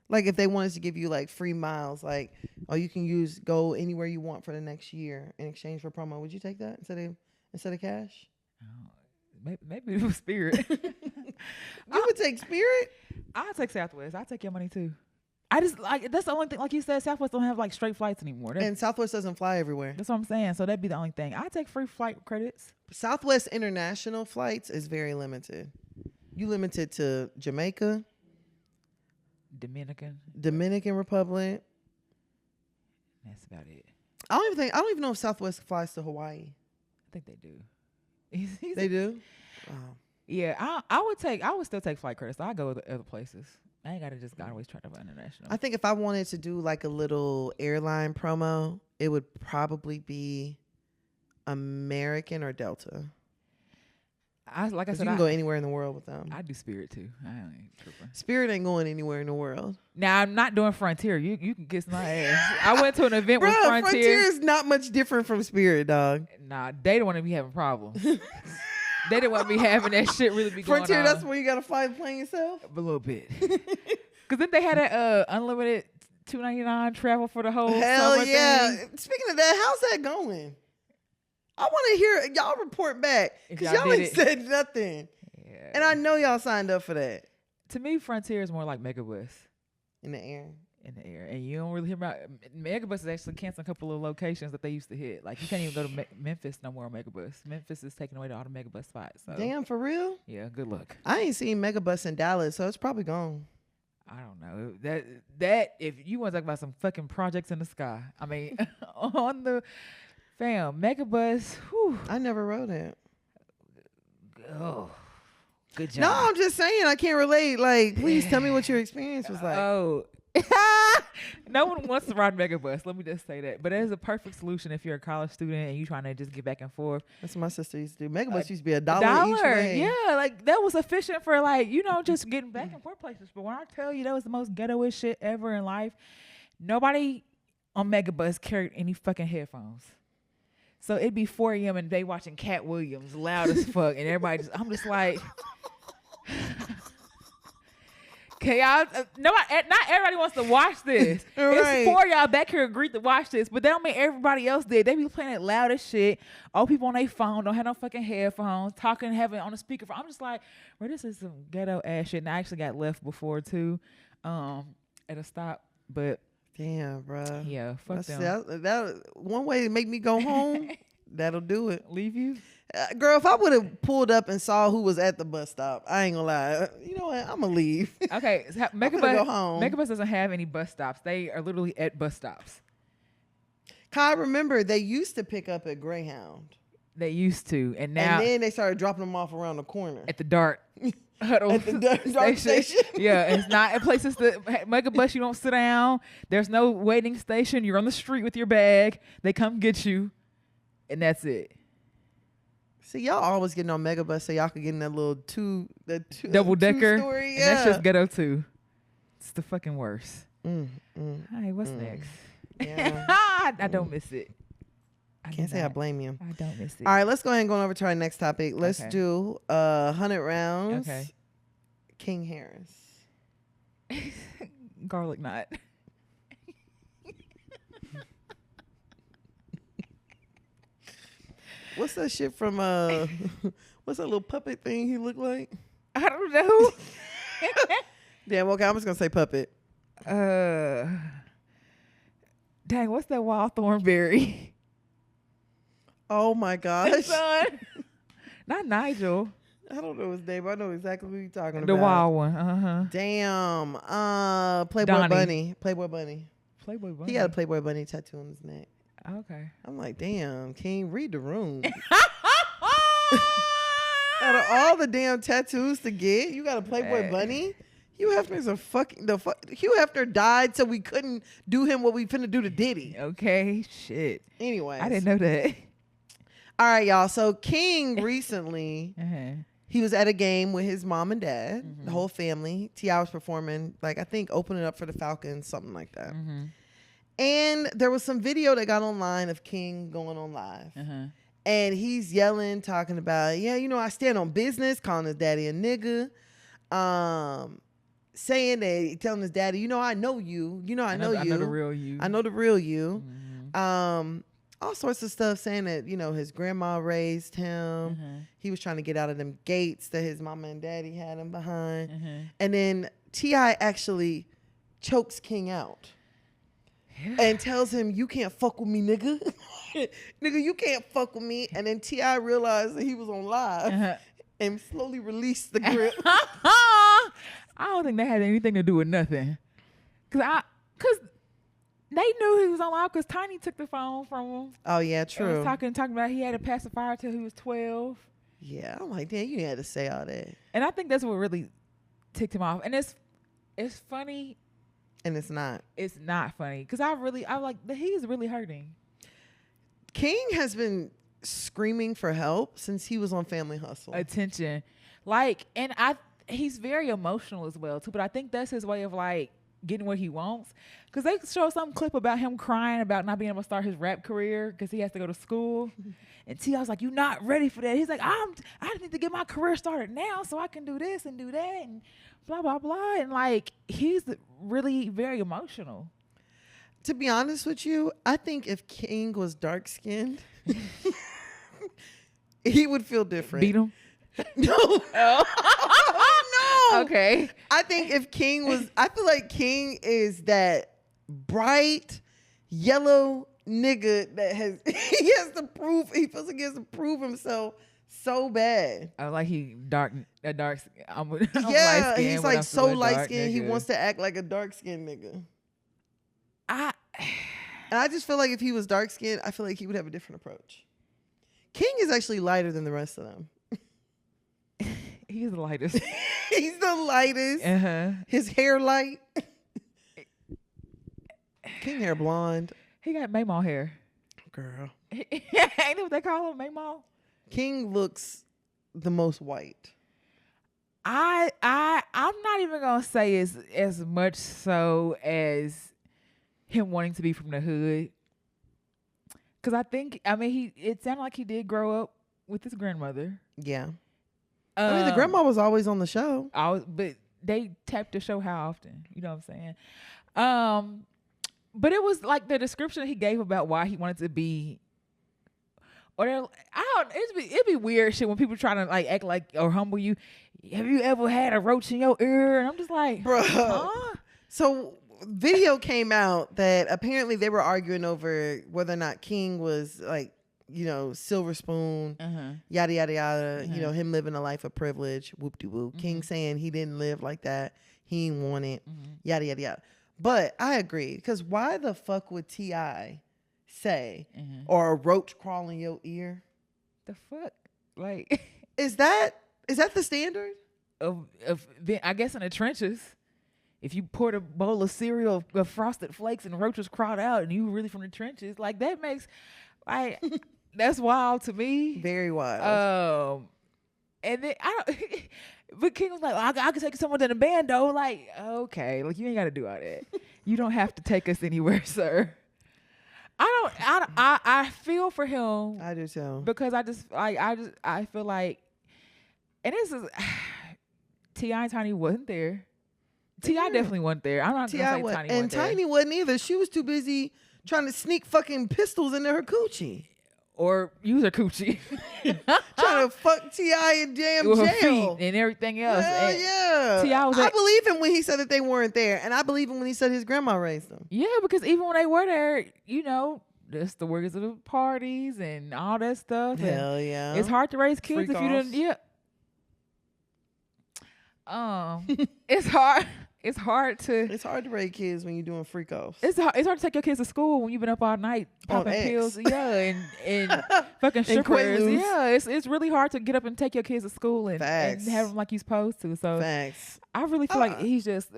Like if they wanted to give you like free miles, like, you can go anywhere you want for the next year in exchange for promo. Would you take that instead of cash? Oh, maybe it was Spirit. You would take Spirit? I'll take Southwest. I'll take your money too. I just that's the only thing. Like you said, Southwest don't have like straight flights anymore. And Southwest doesn't fly everywhere. That's what I'm saying. So that'd be the only thing. I take free flight credits. Southwest international flights is very limited. You limited to Jamaica, Dominican Republic. That's about it. I don't even know if Southwest flies to Hawaii. I think they do. They do? Oh. Yeah, I would still take flight credits. I go to other places. I ain't gotta just always try to fly international. I think if I wanted to do like a little airline promo, it would probably be American or Delta. I said, you can go anywhere in the world with them. I do Spirit too. I ain't tripping. Spirit ain't going anywhere in the world. Now I'm not doing Frontier. You can kiss my ass. I went to an event with Frontier. Frontier is not much different from Spirit, dog. Nah, they don't want to be having problems. They didn't want to be having that shit really be going on. Frontier, that's where you gotta fly the plane yourself? A little bit. Cause then they had a unlimited $2.99 travel for the whole summer thing. Speaking of that, how's that going? I want to hear y'all report back because y'all ain't said nothing. Yeah. And I know y'all signed up for that. To me, Frontier is more like Megabus. In the air. And you don't really hear about Megabus is actually canceling a couple of locations that they used to hit. Like you can't even go to Memphis no more on Megabus. Memphis is taking away all the Megabus spots. So. Damn, for real? Yeah, good luck. I ain't seen Megabus in Dallas, so it's probably gone. I don't know. That if you want to talk about some fucking projects in the sky, I mean, on the fam, Megabus. Whew. I never rode it. Oh, good job. No, I'm just saying I can't relate. Like, please tell me what your experience was like. Oh. No one wants to ride Megabus. Let me just say that. But it is a perfect solution if you're a college student and you're trying to just get back and forth. That's what my sister used to do. Megabus used to be $1 each way. Yeah, like that was efficient for like, just getting back and forth places. But when I tell you that was the most ghettoest shit ever in life, nobody on Megabus carried any fucking headphones. So it'd be 4 a.m. and they watching Cat Williams loud as fuck, and everybody I'm just like, okay, y'all. Not everybody wants to watch this. Right. It's 4 y'all back here agreed to watch this, but that don't mean everybody else did. They be playing it loud as shit. All people on their phone don't have no fucking headphones, talking, having it on the speakerphone. I'm just like, bro, this is some ghetto ass shit. And I actually got left before too, at a stop, but. Damn, bro. Yeah, fuck them. That one way to make me go home, that'll do it. Leave you? Girl, if I would have pulled up and saw who was at the bus stop, I ain't gonna lie. You know what? I'm gonna leave. Okay, so go home. Megabus doesn't have any bus stops. They are literally at bus stops. Kai, remember, they used to pick up at Greyhound. They used to, and now... And then they started dropping them off around the corner. At the DART. Huddle at the DART station. Yeah, it's not at places that Megabus, you don't sit down. There's no waiting station. You're on the street with your bag. They come get you, and that's it. See, y'all always getting on Megabus so y'all could get in that little double decker. Story. And that's just ghetto too. It's the fucking worst. Hey, what's next? Yeah. I don't miss it. Can't say I blame you. I don't miss it. All right, let's go ahead and go over to our next topic. Let's do 100 rounds. Okay. King Harris. Garlic knot. What's that shit from what's that little puppet thing he looked like? I don't know. Damn, okay, I'm just gonna say puppet. Dang, what's that wild thornberry? Oh my gosh. Son. Not Nigel. I don't know his name, but I know exactly who you're talking about. The wild one. Damn. Playboy Donnie. Bunny. Playboy Bunny. Playboy Bunny. He got a Playboy Bunny tattoo on his neck. Okay. I'm like, damn, King, read the room. Out of all the damn tattoos to get, you got a Playboy Bunny? Hugh Hefner's Hugh Hefner died so we couldn't do him what we finna do to Diddy. Okay, shit. Anyway. I didn't know that. All right, y'all. So King recently, he was at a game with his mom and dad, the whole family. T.I. was performing, like, I think opening up for the Falcons, something like that. And there was some video that got online of King going on live. And he's yelling, talking about, yeah, you know, I stand on business, calling his daddy a nigga. Saying that, telling his daddy, you know, I know you. You know, I know you. I know the real you. I know the real you. All sorts of stuff, saying that, you know, his grandma raised him. He was trying to get out of them gates that his mama and daddy had him behind. And then T.I. actually chokes King out. And tells him, you can't fuck with me, nigga. Nigga, you can't fuck with me. And then T.I. realized that he was on live and slowly released the grip. I don't think that had anything to do with nothing. Cause they knew he was on live because Tiny took the phone from him. Oh, yeah, true. And was talking about he had a pacifier till he was 12. Yeah, I'm like, damn, you had to say all that. And I think that's what really ticked him off. And it's funny. And it's not. It's not funny. Because I like, he's really hurting. King has been screaming for help since he was on Family Hustle. Attention. Like, and he's very emotional as well, too. But I think that's his way of, like, getting what he wants. Because they show some clip about him crying about not being able to start his rap career because he has to go to school. And T.I. was like, you're not ready for that. He's like, I need to get my career started now so I can do this and do that and blah, blah, blah. And, like, he's really very emotional. To be honest with you, I think if King was dark-skinned, he would feel different. Beat him? No. Oh. No. Okay. I think if King was, I feel like King is that bright yellow nigga that he feels like he has to prove himself so bad. I like I'm yeah, he's like so light skinned. He wants to act like a dark skinned nigga. And I just feel like if he was dark skinned, I feel like he would have a different approach. King is actually lighter than the rest of them. He's the lightest. He's the lightest. His hair light. King hair blonde. He got Maymaw hair. Girl. Ain't that what they call him? Maymaw? King looks the most white. I'm not even gonna say as much so as him wanting to be from the hood. Because it sounded like he did grow up with his grandmother. Yeah. I mean, the grandma was always on the show. But they tapped the show how often? You know what I'm saying? But it was like the description he gave about why he wanted to be. Or it'd be weird shit when people try to like act like or humble you. Have you ever had a roach in your ear? And I'm just like, bro. Huh? So video came out that apparently they were arguing over whether or not King was like, you know, silver spoon, yada yada yada. You know, him living a life of privilege, whoop de whoop. King saying he didn't live like that, he didn't want it, yada yada yada. But I agree, because why the fuck would T.I. say or a roach crawl in your ear? The fuck, like is that the standard of I guess in the trenches? If you poured a bowl of cereal of Frosted Flakes and roaches crawled out and you were really from the trenches, like that makes, like, that's wild to me. Very wild. And then but King was like, I can take someone to the band though. Like, okay, like you ain't got to do all that. You don't have to take us anywhere, sir. I feel for him. I do too. Because I feel like, and this is T.I. and Tiny wasn't there. T.I. definitely wasn't there. I'm not gonna say Tiny wasn't there. And Tiny wasn't either. She was too busy trying to sneak fucking pistols into her coochie. Or use her coochie. Trying to fuck T.I. in damn with jail. Her feet and everything else. Hell yeah. T.I. was I believe him when he said that they weren't there. And I believe him when he said his grandma raised them. Yeah, because even when they were there, you know, that's the workers of the parties and all that stuff. Hell yeah. It's hard to raise kids if you didn't. Yeah. It's hard. It's hard to raise kids when you're doing freak offs. It's hard to take your kids to school when you've been up all night popping pills. Yeah, and fucking strippers. Yeah, it's really hard to get up and take your kids to school and have them like you're supposed to. So Facts. I really feel like he's just.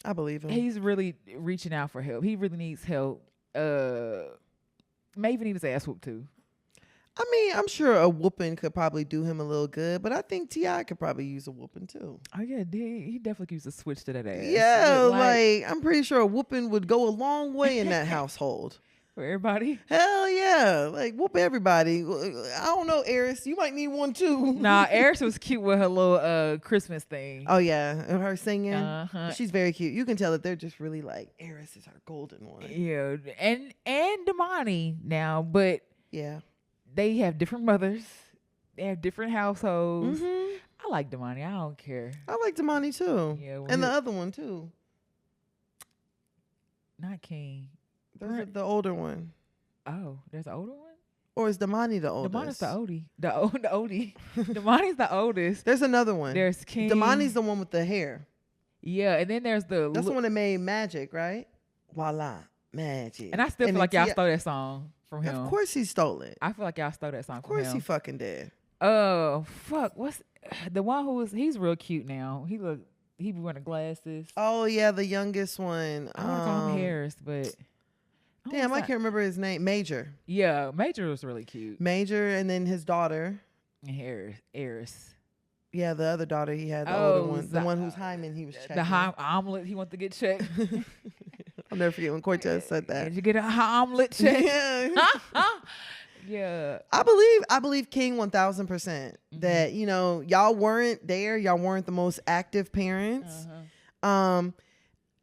I believe him. He's really reaching out for help. He really needs help. May even need his ass whooped too. I mean, I'm sure a whooping could probably do him a little good, but I think T.I. could probably use a whooping too. Oh yeah, he definitely used to switch to that ass. Yeah, like I'm pretty sure a whooping would go a long way in that household. For everybody? Hell yeah. Like whoop everybody. I don't know, Eris. You might need one too. Nah, Eris was cute with her little Christmas thing. Oh yeah. And her singing. She's very cute. You can tell that they're just really like, Eris is our golden one. Yeah. And Damani now, but yeah. They have different mothers. They have different households. I like Damani. I don't care. I like Damani too. Yeah, and the other one too. Not King. There's the older one. Oh, there's an older one? Or is Damani the oldest? Damani's the oldie. The oldie. Damani's the oldest. There's another one. There's King. Damani's the one with the hair. Yeah, and then there's the... That's the one that made Magic, right? Voila. Magic. And I still feel like y'all stole that song from him. Of course he stole it. I feel like y'all stole that song from him. Of course he fucking did. Oh, fuck. What's... The one he's real cute now. He be wearing the glasses. Oh, yeah, the youngest one. I want to call him Harris, but... Damn, I can't remember his name. Major. Yeah, Major was really cute. Major, and then his daughter. And Eris. Yeah, the other daughter he had, the older one. The one whose hymen he was checking. The omelet he wanted to get checked. I'll never forget when Cortez said that. Did you get a omelet check? Yeah. Yeah. I believe King 1000% that, you know, y'all weren't there. Y'all weren't the most active parents.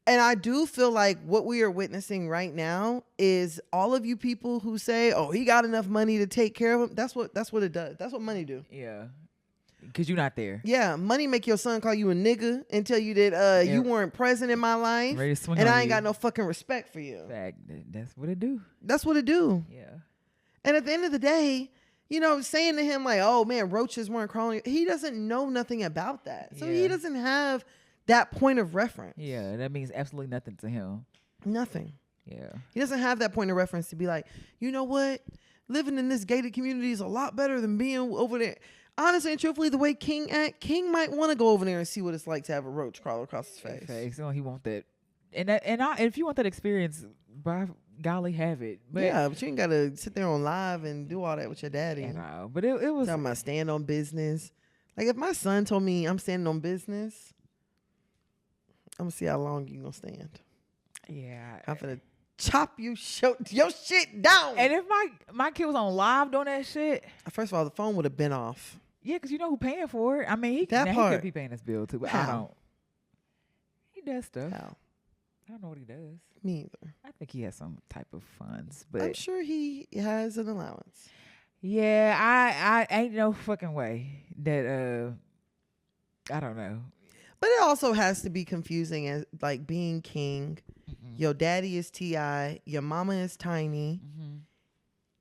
And I do feel like what we are witnessing right now is all of you people who say, "Oh, he got enough money to take care of him." That's what it does. That's what money do. Yeah, because you're not there. Yeah, money make your son call you a nigga and tell you that you weren't present in my life, and I ain't got no fucking respect for you. Fact, that's what it do. That's what it do. Yeah. And at the end of the day, you know, saying to him like, "Oh man, roaches weren't crawling," he doesn't know nothing about that, so he doesn't have that point of reference. Yeah, that means absolutely nothing to him. Nothing. Yeah. He doesn't have that point of reference to be like, you know what? Living in this gated community is a lot better than being over there. Honestly and truthfully, the way King act, King might want to go over there and see what it's like to have a roach crawl across his face. So he want that. And if you want that experience, by golly, have it. But yeah, but you ain't got to sit there on live and do all that with your daddy. You know, but it was... Talking about stand on business. Like if my son told me I'm standing on business... I'm gonna see how long you gonna stand. Yeah, I'm gonna chop your shit down. And if my kid was on live doing that shit, first of all, the phone would have been off. Yeah, because you know who paying for it. I mean, he could be paying his bill too, but How? I don't. He does stuff. How? I don't know what he does. Me either. I think he has some type of funds, but I'm sure he has an allowance. Yeah, I ain't no fucking way that I don't know. But it also has to be confusing as like being king. Mm-hmm. Your daddy is T.I., your mama is Tiny. Mm-hmm.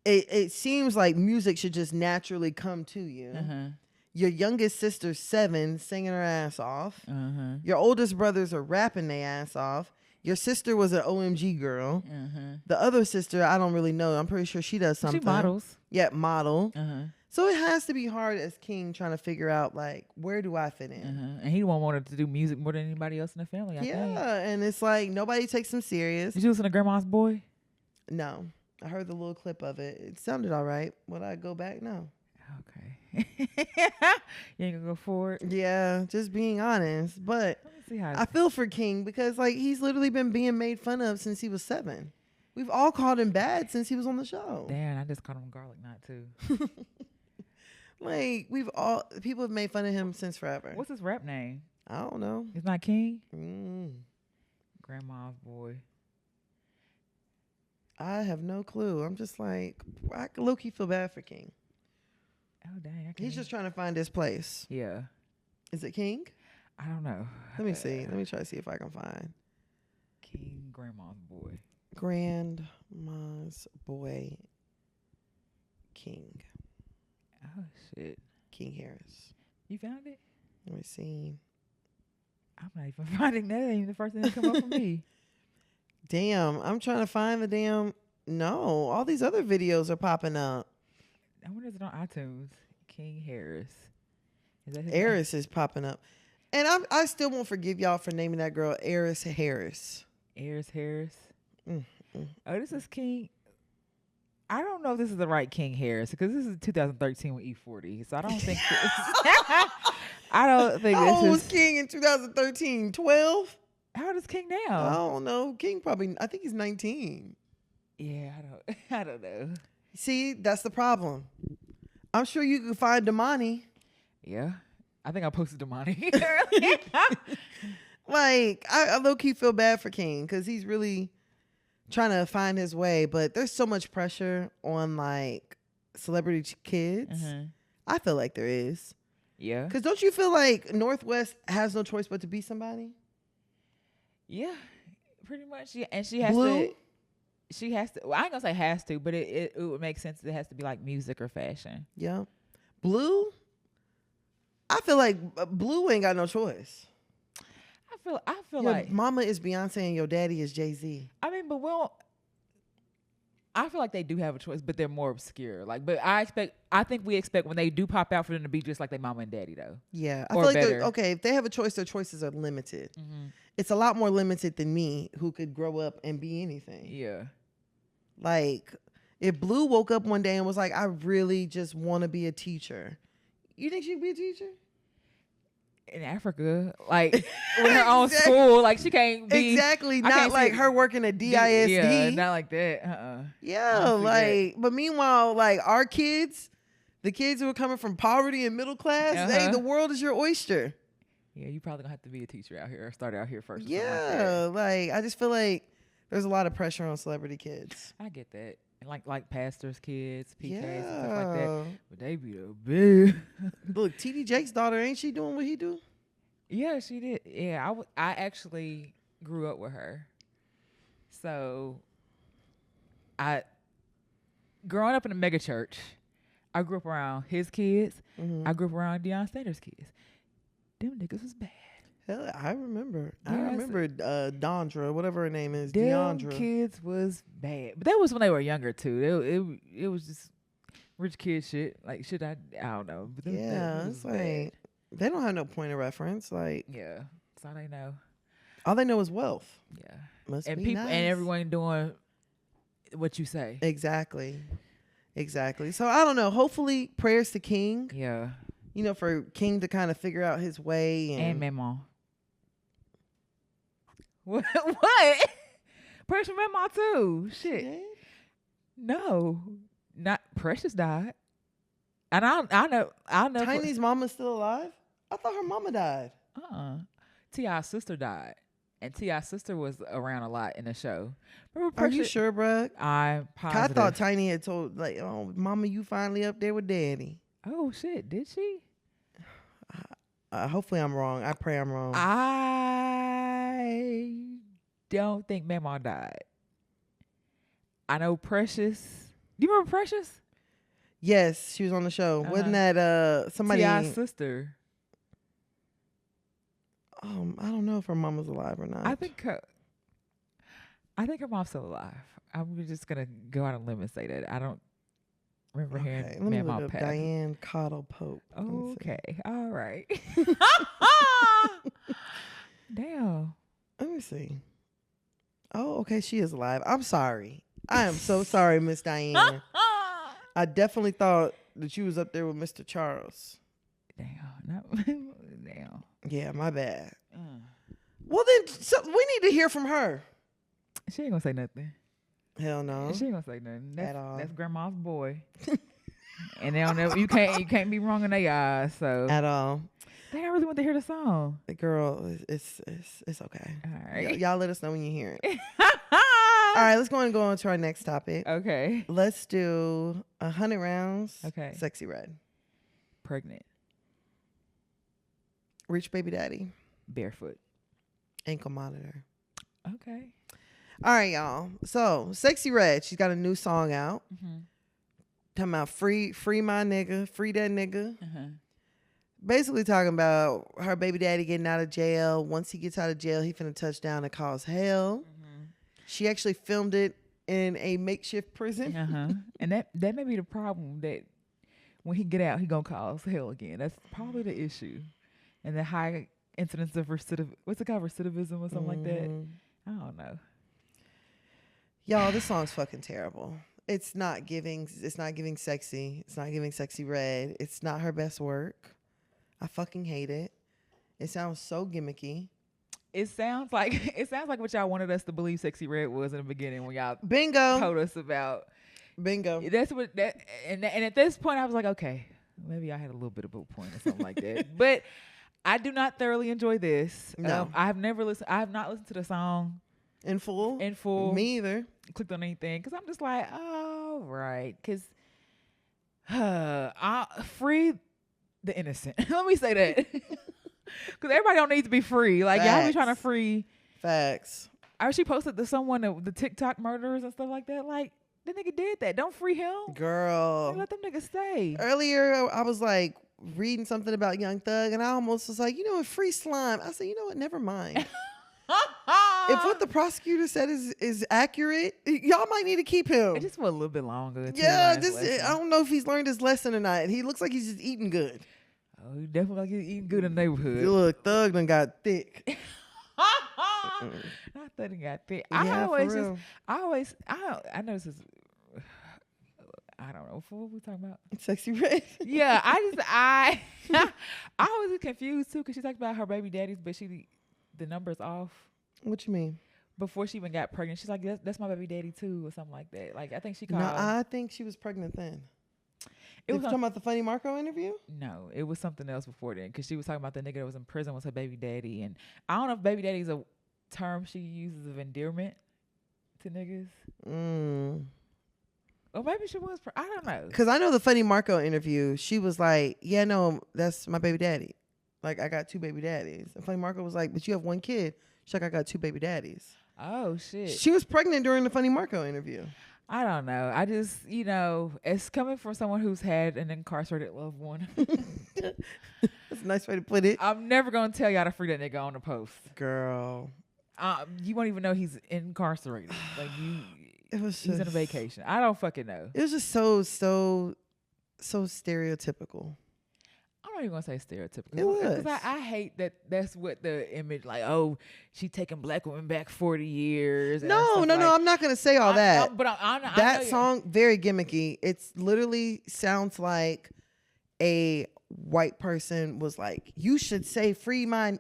It seems like music should just naturally come to you. Uh-huh. Your youngest sister's 7, singing her ass off. Uh-huh. Your oldest brothers are rapping their ass off. Your sister was an OMG girl. Uh-huh. The other sister, I don't really know. I'm pretty sure she does something. She models. Yeah, model. Uh-huh. So it has to be hard as king trying to figure out, like, where do I fit in? Uh-huh. And he won't want to do music more than anybody else in the family, I think. Yeah, and it's like nobody takes him serious. Did you listen to Grandma's Boy? No. I heard the little clip of it. It sounded all right. Would I go back? No. Okay. You ain't gonna go forward? Yeah, just being honest. But I feel for King because like he's literally been being made fun of since he was 7. We've all called him bad since he was on the show. Damn, I just called him garlic knot too. Like people have made fun of him since forever. What's his rap name? I don't know. It's not King? Grandma's Boy. I have no clue. I'm just like, I low-key feel bad for King. Oh, dang. He's just trying to find his place. Yeah. Is it King? I don't know. Let me see. Let me try to see if I can find. King Grandma's Boy. Grandma's Boy King. Oh, shit. King Harris. You found it? Let me see. I'm not even finding that. Ain't the first thing that come up for me. Damn, I'm trying to find the damn. No, all these other videos are popping up. I wonder if it's on iTunes. King Harris. Is that his Eris name? Is popping up. And I still won't forgive y'all for naming that girl Eris Harris. Eris Harris? Oh, this is King. I don't know if this is the right King Harris because this is 2013 with E40. So I don't think I don't think How this old was King in 2013? 12? How old is King now? I don't know. King probably, I think he's 19. Yeah, I don't know. See, that's the problem. I'm sure you could find Damani. Yeah. I think I posted Damani. Like, I low-key feel bad for King because he's really trying to find his way. But there's so much pressure on, like, celebrity kids. Mm-hmm. I feel like there is. Yeah. Because don't you feel like Northwest has no choice but to be somebody? Yeah, pretty much. Yeah. And she has Blue? to. She has to. Well, I ain't gonna say has to, but it would make sense. It has to be like music or fashion. Yeah. Blue? I feel like Blue ain't got no choice. I feel your like mama is Beyonce and your daddy is Jay-Z. I mean, but I feel like they do have a choice, but they're more obscure. Like, but I think we expect when they do pop out for them to be just like their mama and daddy, though. Yeah, I feel like if they have a choice, their choices are limited. Mm-hmm. It's a lot more limited than me, who could grow up and be anything. Yeah. Like, if Blue woke up one day and was like, I really just want to be a teacher, you think she'd be a teacher? In Africa, like with her own school, like she can't be exactly not like her working at DISD. Yeah, not like that. Yeah, like but meanwhile, like our kids, the kids who are coming from poverty and middle class, the world is your oyster. Yeah, you probably gonna have to be a teacher out here or start out here first. Yeah, like I just feel like there's a lot of pressure on celebrity kids. I get that. Like pastors' kids, PKs, and stuff like that. But they be the big. Look, TD Jake's daughter, ain't she doing what he do? Yeah, she did. Yeah, I actually grew up with her. So, growing up in a mega church, I grew up around his kids. Mm-hmm. I grew up around Deion Sanders' kids. Them niggas was bad. Hell, I remember. I remember Dondra, whatever her name is, them Deandra. Kids was bad, but that was when they were younger too. It was just rich kid shit. Like shit, I don't know. But yeah, it's like bad. They don't have no point of reference. Like yeah, that's all they know. All they know is wealth. Yeah, must and be people nice. And everyone doing what you say. Exactly. So I don't know. Hopefully, prayers to King. Yeah. You know, for King to kind of figure out his way and Maman. What? Precious Mama too. Shit. Yeah. No, not Precious died. And I know. Tiny's mama's still alive? I thought her mama died. T.I.'s sister died. And T.I.'s sister was around a lot in the show. Are you sure, bruh? I'm positive. I thought Tiny had told, like, oh, mama, you finally up there with daddy. Oh, shit. Did she? Hopefully I'm wrong. I pray I'm wrong. I don't think Mama died. I know Precious. Do you remember Precious? Yes, she was on the show. Wasn't that somebody? T.I.'s sister. I don't know if her mom was alive or not. I think her mom's still alive. I'm just gonna go out on a limb and say that. I don't remember hearing Let me look up Diane Cottle Pope. Okay, all right. Damn. Let me see. Oh, okay, she is alive. I'm sorry. I am so sorry, Miss Diane. I definitely thought that you was up there with Mr. Charles. Damn. Damn. Yeah, my bad. Well, then we need to hear from her. She ain't gonna say nothing. Hell no. She ain't gonna say nothing. At all. That's grandma's boy. And they don't know, you can't be wrong in their eyes. So at all. Dang, I really want to hear the song. Girl, it's okay. All right. Y'all let us know when you hear it. All right, let's go on to our next topic. Okay. Let's do 100 rounds. Okay. Sexy Red. Pregnant. Rich baby daddy. Barefoot. Ankle monitor. Okay. All right, y'all. So Sexy Red, she's got a new song out. Talking about free my nigga, free that nigga. Basically talking about her baby daddy getting out of jail. Once he gets out of jail, he finna touch down and cause hell. She actually filmed it in a makeshift prison. And that may be the problem, that when he get out, he gonna cause hell again. That's probably the issue. And the high incidence of what's it called, recidivism or something like that? I don't know. Y'all, this song's fucking terrible. It's not giving sexy. It's not giving Sexy Red. It's not her best work. I fucking hate it. It sounds so gimmicky. It sounds like what y'all wanted us to believe Sexy Red was in the beginning when y'all bingo told us about. Bingo. That's what that and at this point I was like, okay, maybe I had a little bit of a point or something like that. But I do not thoroughly enjoy this. No. I have not listened to the song in full. Me either. Clicked on anything because I'm just like, oh right, because free the innocent. Let me say that. Because everybody don't need to be free. Like, y'all be trying to free. Facts. I actually posted to someone the TikTok murderers and stuff like that. Like, the nigga did that. Don't free him. Girl. Let them niggas stay. Earlier, I was like reading something about Young Thug, and I almost was like, you know what, free Slime. I said, you know what, never mind. If what the prosecutor said is accurate, y'all might need to keep him. It just went a little bit longer. Yeah, I don't know if he's learned his lesson or not. He looks like he's just eating good. Oh, he definitely like he's eating good in the neighborhood. Look, Thug done got thick. Not that he got thick. Yeah, I know this is, I don't know. What we talking about? Sexy Red. Yeah, I was confused too because she talked about her baby daddies, but the number's off. What you mean? Before she even got pregnant, she's like, that's my baby daddy too, or something like that. Like, I think she called. No, I think she was pregnant then. It was talking about the Funny Marco interview? No, it was something else before then, because she was talking about the nigga that was in prison was her baby daddy, and I don't know if baby daddy is a term she uses of endearment to niggas. Or maybe she was. I don't know. Because I know the Funny Marco interview, she was like, yeah, no, that's my baby daddy. Like, I got 2 baby daddies. And Funny Marco was like, but you have 1 kid. She's like, I got 2 baby daddies. Oh, shit. She was pregnant during the Funny Marco interview. I don't know. I just, it's coming from someone who's had an incarcerated loved one. That's a nice way to put it. I'm never going to tell y'all to free that nigga on the post. Girl. You won't even know he's incarcerated. Like, he's on a vacation. I don't fucking know. It was just so stereotypical. I'm not even gonna say stereotypical. It was. Because I hate that. That's what the image, like, oh, she taking black women back 40 years. No. I'm not gonna say all that. But that song very gimmicky. It's literally sounds like a white person was like, "You should say free my."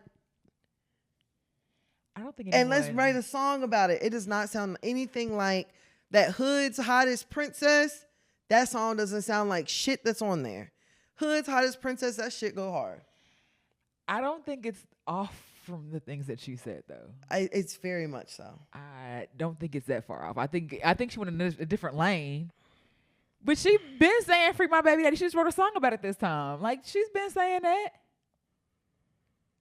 I don't think. And let's write a song about it. It does not sound anything like that. Hood's Hottest Princess. That song doesn't sound like shit that's on there. Hood's Hottest Princess. That shit go hard. I don't think it's off from the things that she said though. It's very much so. I don't think it's that far off. I think she went in a different lane. But she been saying free my baby daddy. She just wrote a song about it this time. Like, she's been saying that.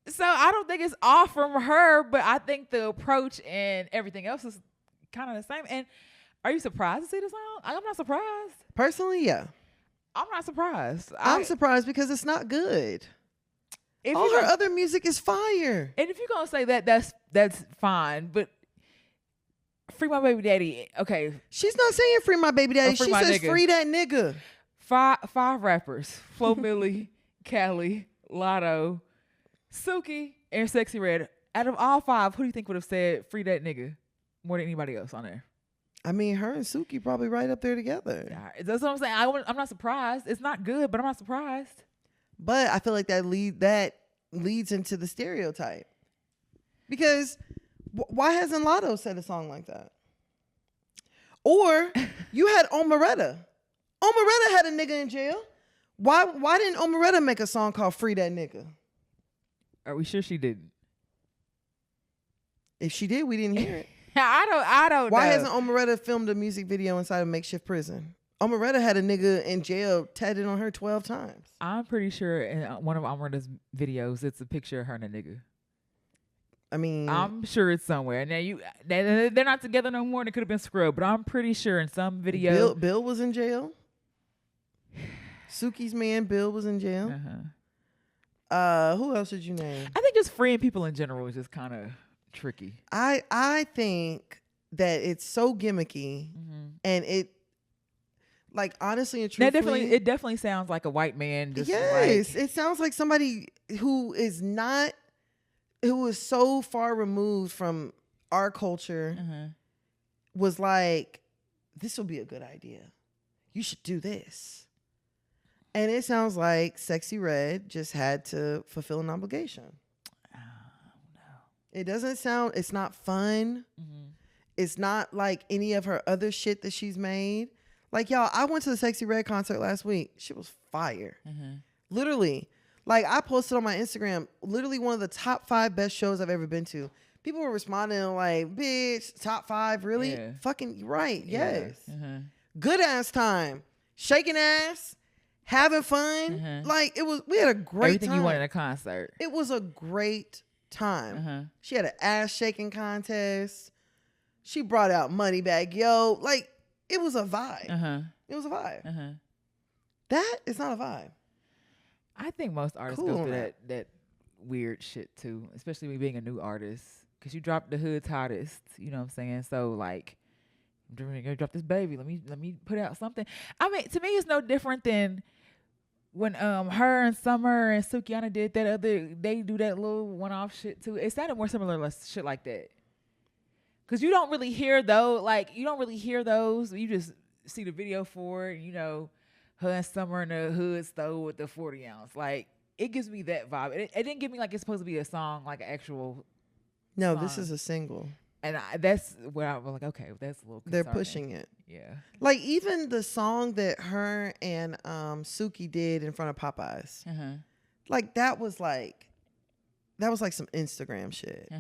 So I don't think it's off from her, but I think the approach and everything else is kind of the same. And are you surprised to see the song? I'm not surprised. Personally, yeah. I'm not surprised. I'm surprised because it's not good. All her other music is fire. And if you're going to say that, that's fine. But free my baby daddy, okay. She's not saying free my baby daddy. She says nigga. Free that nigga. Five rappers. Flo Milli, Cali, Lotto, Suki, and Sexyy Red. Out of all 5, who do you think would have said free that nigga more than anybody else on there? I mean, her and Suki probably right up there together. Yeah, that's what I'm saying. I'm not surprised. It's not good, but I'm not surprised. But I feel like that leads into the stereotype. Because why hasn't Lotto said a song like that? Or you had Omeretta. Omeretta had a nigga in jail. Why didn't Omeretta make a song called Free That Nigga? Are we sure she didn't? If she did, we didn't hear it. I don't know. Why hasn't Omeretta filmed a music video inside a makeshift prison? Omeretta had a nigga in jail tatted on her 12 times. I'm pretty sure in one of Omeretta's videos, it's a picture of her and a nigga. I mean, I'm sure it's somewhere. Now they're not together no more. And it could have been scrubbed, but I'm pretty sure in some video, Bill was in jail. Suki's man Bill was in jail. Who else did you name? I think just freeing people in general is just kind of tricky. I think that it's so gimmicky, and it, like, honestly and truthfully, it definitely sounds like a white man. Just yes, it sounds like somebody who is so far removed from our culture was like, this will be a good idea. You should do this. And it sounds like Sexyy Red just had to fulfill an obligation. Oh, no. It doesn't sound, it's not fun. It's not like any of her other shit that she's made. Like, y'all, I went to the Sexyy Red concert last week. She was fire. Literally. Like, I posted on my Instagram, literally one of the top 5 best shows I've ever been to. People were responding like, bitch, top 5, really? Yeah. Fucking right, yes. Good ass time. Shaking ass. Having fun. Like, we had a great Everything time. You wanted in a concert. It was a great time. She had an ass shaking contest. She brought out Moneybag Yo. Like, it was a vibe. It was a vibe. That is not a vibe. I think most artists go through that weird shit too, especially me being a new artist. Because you dropped the Hood's Hottest, you know what I'm saying? So, like, I'm gonna drop this baby. Let me put out something. I mean, to me, it's no different than when her and Summer and Sukiana did they do that little one-off shit too. It sounded more similar to shit like that. Cause you don't really hear those. You just see the video for it. You know, her and Summer in the hood stole with the 40 ounce. Like, it gives me that vibe. It didn't give me like it's supposed to be a song, like an actual. No, song. This is a single. And that's where I was like, okay, that's a little concerning. They're pushing it. Yeah. Like, even the song that her and Suki did in front of Popeyes. Like, that was like some Instagram shit.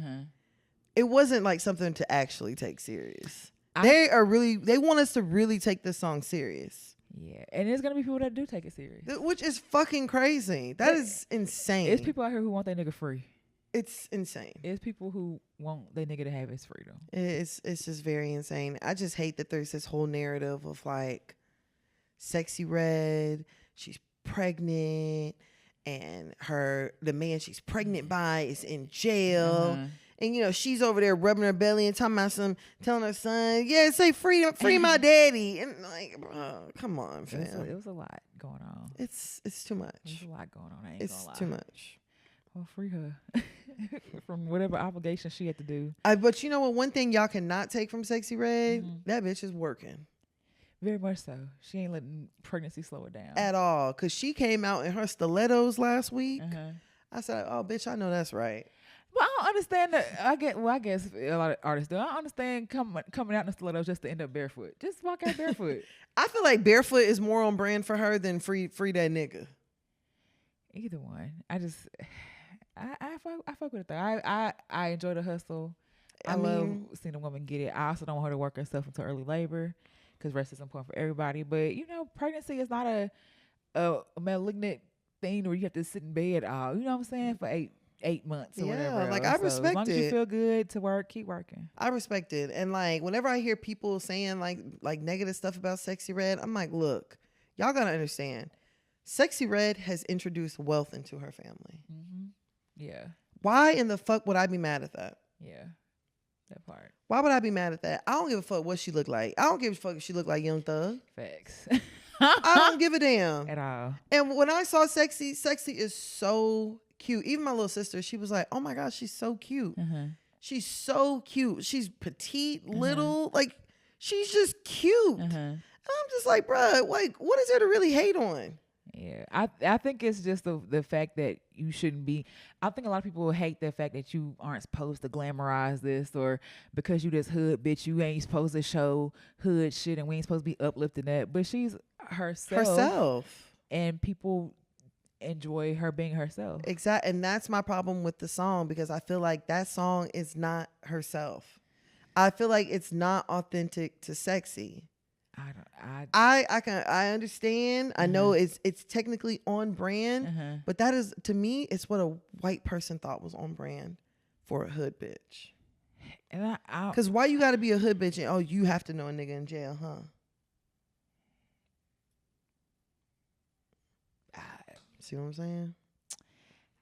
It wasn't like something to actually take serious. They want us to really take this song serious. Yeah. And there's going to be people that do take it serious. Which is fucking crazy. That is insane. It's people out here who want their nigga free. It's insane. It's people who want their nigga to have his freedom. It's just very insane. I just hate that there's this whole narrative of like Sexyy Red, she's pregnant, and the man she's pregnant by is in jail. And, you know, she's over there rubbing her belly and telling her son, yeah, say free my daddy. And like, come on, fam. It was a lot going on. It's too much. There's a lot going on. It's too much. Well, free her from whatever obligation she had to do. But you know what? One thing y'all cannot take from Sexyy Red, that bitch is working. Very much so. She ain't letting pregnancy slow her down. At all. Because she came out in her stilettos last week. I said, oh, bitch, I know that's right. Well, I don't understand that. I guess a lot of artists do. I don't understand coming out in the stilettos just to end up barefoot. Just walk out barefoot. I feel like barefoot is more on brand for her than free that nigga. Either one. I fuck with it though. I enjoy the hustle. I love seeing a woman get it. I also don't want her to work herself into early labor because rest is important for everybody. But pregnancy is not a malignant thing where you have to sit in bed all. You know what I'm saying? For eight months or whatever. Like I respect it. As long as you feel good to work, keep working. I respect it. And like whenever I hear people saying like negative stuff about Sexyy Red, I'm like, look, y'all gotta understand. Sexyy Red has introduced wealth into her family. Mm-hmm. Yeah. Why in the fuck would I be mad at that? Yeah. That part. Why would I be mad at that? I don't give a fuck what she look like. I don't give a fuck if she look like Young Thug. Facts. I don't give a damn. At all. And when I saw Sexyy is so cute. Even my little sister, she was like, oh my gosh, she's so cute. Uh-huh. She's so cute. She's petite, little. Like, she's just cute. And I'm just like, bruh, like, what is there to really hate on? Yeah, I think it's just the fact that you shouldn't be. I think a lot of people hate the fact that you aren't supposed to glamorize this, or because you this hood bitch, you ain't supposed to show hood shit, and we ain't supposed to be uplifting that. But she's herself, and people enjoy her being herself. Exactly, and that's my problem with the song, because I feel like that song is not herself. I feel like it's not authentic to Sexyy. I understand. I know it's technically on brand, but that is, to me, it's what a white person thought was on brand for a hood bitch. And because why you got to be a hood bitch and you have to know a nigga in jail, huh? See what I'm saying?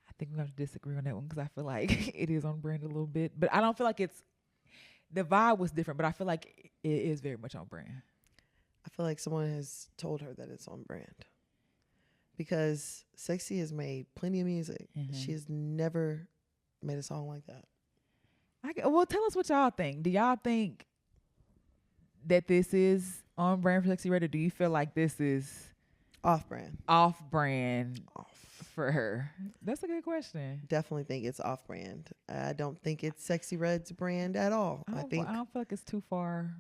I think we have to disagree on that one, because I feel like it is on brand a little bit, but I don't feel like the vibe was different, but I feel like it is very much on brand. I feel like someone has told her that it's on brand, because Sexyy has made plenty of music. She has never made a song like that. Well, tell us what y'all think. Do y'all think that this is on brand for Sexyy Red, or do you feel like this is off brand? Off brand for her. That's a good question. Definitely think it's off brand. I don't think it's Sexyy Red's brand at all. I don't feel like it's too far.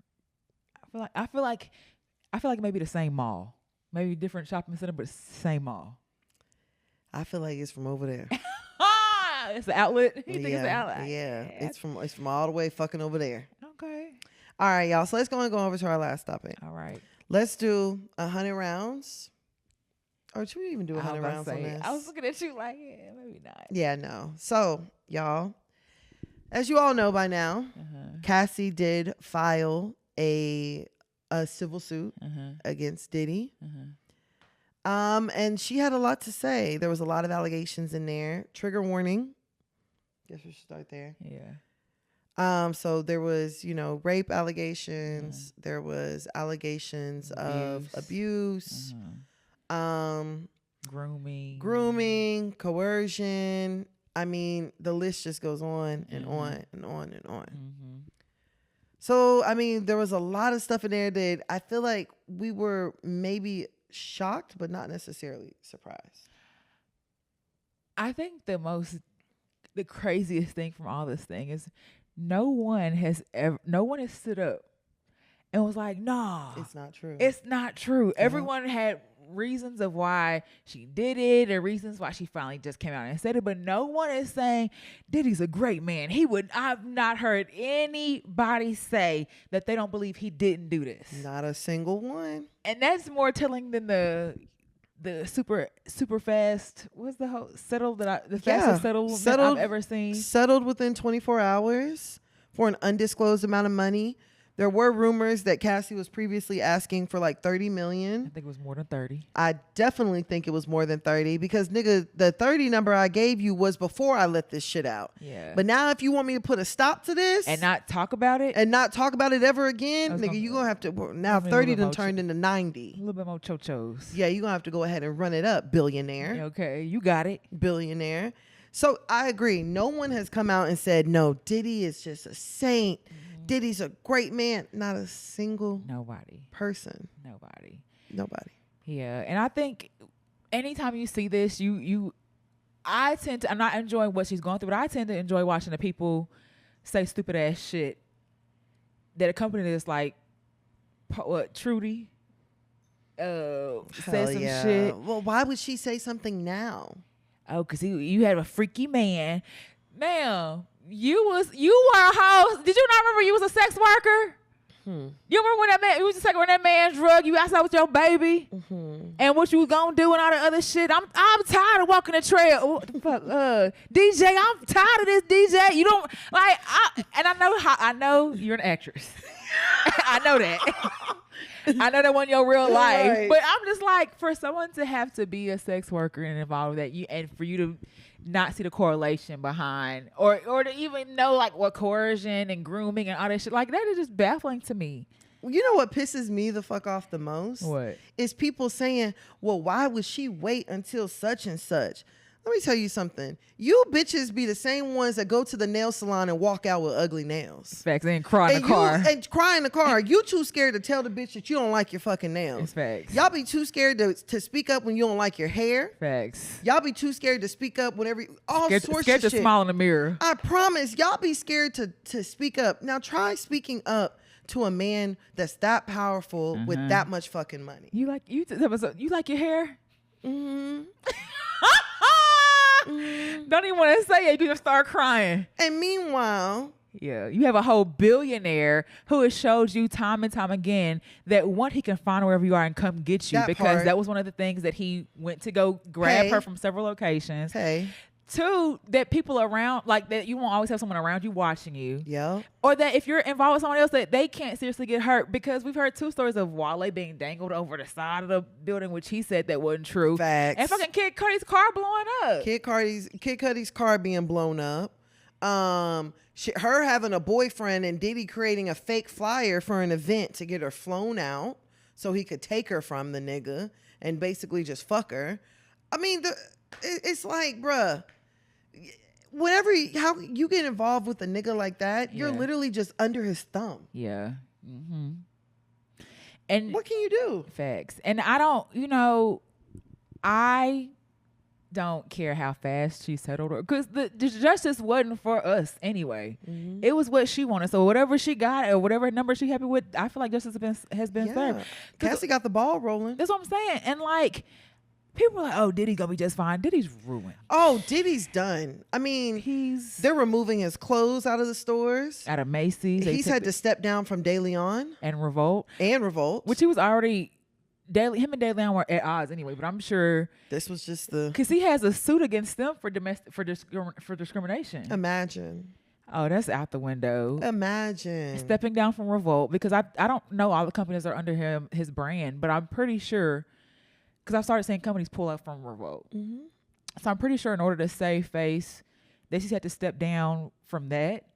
I feel like maybe the same mall, maybe different shopping center, but same mall. I feel like it's from over there. It's the outlet. You think it's the outlet? Yeah, it's from all the way fucking over there. Okay. All right, y'all. So let's go over to our last topic. All right. Let's do 100 rounds. Or should we even do 100 rounds on this? I was looking at you like, yeah, maybe not. Yeah, no. So, y'all, as you all know by now, Cassie did file a civil suit against Diddy. And she had a lot to say. There was a lot of allegations in there. Trigger warning. Guess we should start there. Yeah. So there was, rape allegations. There was allegations of abuse. Grooming, coercion. I mean, the list just goes on and on and on and on. So, I mean, there was a lot of stuff in there that I feel like we were maybe shocked, but not necessarily surprised. I think the craziest thing from all this thing is no one has stood up and was like, nah, it's not true. It's not true. Everyone had reasons of why she did it, or reasons why she finally just came out and said it, but no one is saying Diddy's a great man. I've not heard anybody say that they don't believe he didn't do this. Not a single one. And that's more telling than the super fast. What's the whole fastest settlement I've ever seen? Settled within 24 hours for an undisclosed amount of money. There were rumors that Cassie was previously asking for like $30 million. I think it was more than 30. I definitely think it was more than 30, because nigga, the 30 number I gave you was before I let this shit out. Yeah. But now if you want me to put a stop to this and not talk about it ever again, nigga, you gonna have to, now 30 done turned into 90. A little bit more chochos. Yeah, you gonna have to go ahead and run it up, billionaire. Okay, you got it. Billionaire. So I agree. No one has come out and said, no, Diddy is just a saint. Diddy's a great man. Not a single person. Nobody. Nobody. Yeah, and I think anytime you see this, you I'm not enjoying what she's going through, but I tend to enjoy watching the people say stupid ass shit that accompany this, like, what, Trudy said some shit. Well, why would she say something now? Oh, because you had a freaky man. Now, you were a hoe. Did you not remember you was a sex worker? You remember when you was a sex worker, when that man drug you outside with your baby? And what you was gonna do and all the other shit? I'm tired of walking the trail. What the fuck? DJ, I'm tired of this, DJ. You don't, like, I know you're an actress. I know that. I know that wasn't your real life. Right. But I'm just like, for someone to have to be a sex worker and involved with that, and for you to not see the correlation behind, or to even know, like, what coercion and grooming and all that shit, like, that is just baffling to me. You know what pisses me the fuck off the most? What? Is people saying, well, why would she wait until such and such? Let me tell you something. You bitches be the same ones that go to the nail salon and walk out with ugly nails. Facts. And cry in the car. And cry in the car. You too scared to tell the bitch that you don't like your fucking nails. It's facts. Y'all be too scared to speak up when you don't like your hair. Facts. Y'all be too scared to speak up whenever sorts of shit. Scared to smile in the mirror. I promise. Y'all be scared to speak up. Now try speaking up to a man that's that powerful with that much fucking money. You like your hair? Don't even want to say it. You just start crying. And meanwhile, yeah, you have a whole billionaire who has showed you time and time again that, one, he can find wherever you are and come get you, because that was one of the things that he went to go grab her from several locations. Two, that people around, like, that you won't always have someone around you watching you. Yeah. Or that if you're involved with someone else, that they can't seriously get hurt, because we've heard 2 stories of Wale being dangled over the side of the building, which he said that wasn't true. Facts. And fucking Kid Cudi's car blowing up. Kid Cudi's car being blown up. Her having a boyfriend and Diddy creating a fake flyer for an event to get her flown out so he could take her from the nigga and basically just fuck her. I mean, it's like, bruh, how you get involved with a nigga like that, you're literally just under his thumb. Yeah. And what can you do? Facts. And I don't care how fast she settled her, because the justice wasn't for us anyway. It was what she wanted. So whatever she got or whatever number she happy with, I feel like justice has been served. Cassie got the ball rolling. That's what I'm saying. And, like, people are like, oh, Diddy gonna be just fine. Diddy's ruined. Oh, Diddy's done. I mean, they're removing his clothes out of the stores. Out of Macy's. He's had to step down from De Leon. And Revolt. Which he was already, him and De Leon were at odds anyway, but I'm sure. This was just because he has a suit against them for discrimination. Imagine. Oh, that's out the window. Imagine. Stepping down from Revolt, because I don't know all the companies that are under his brand, but I'm pretty sure, because I've started seeing companies pull up from Revolt. So I'm pretty sure in order to save face, they just had to step down from that.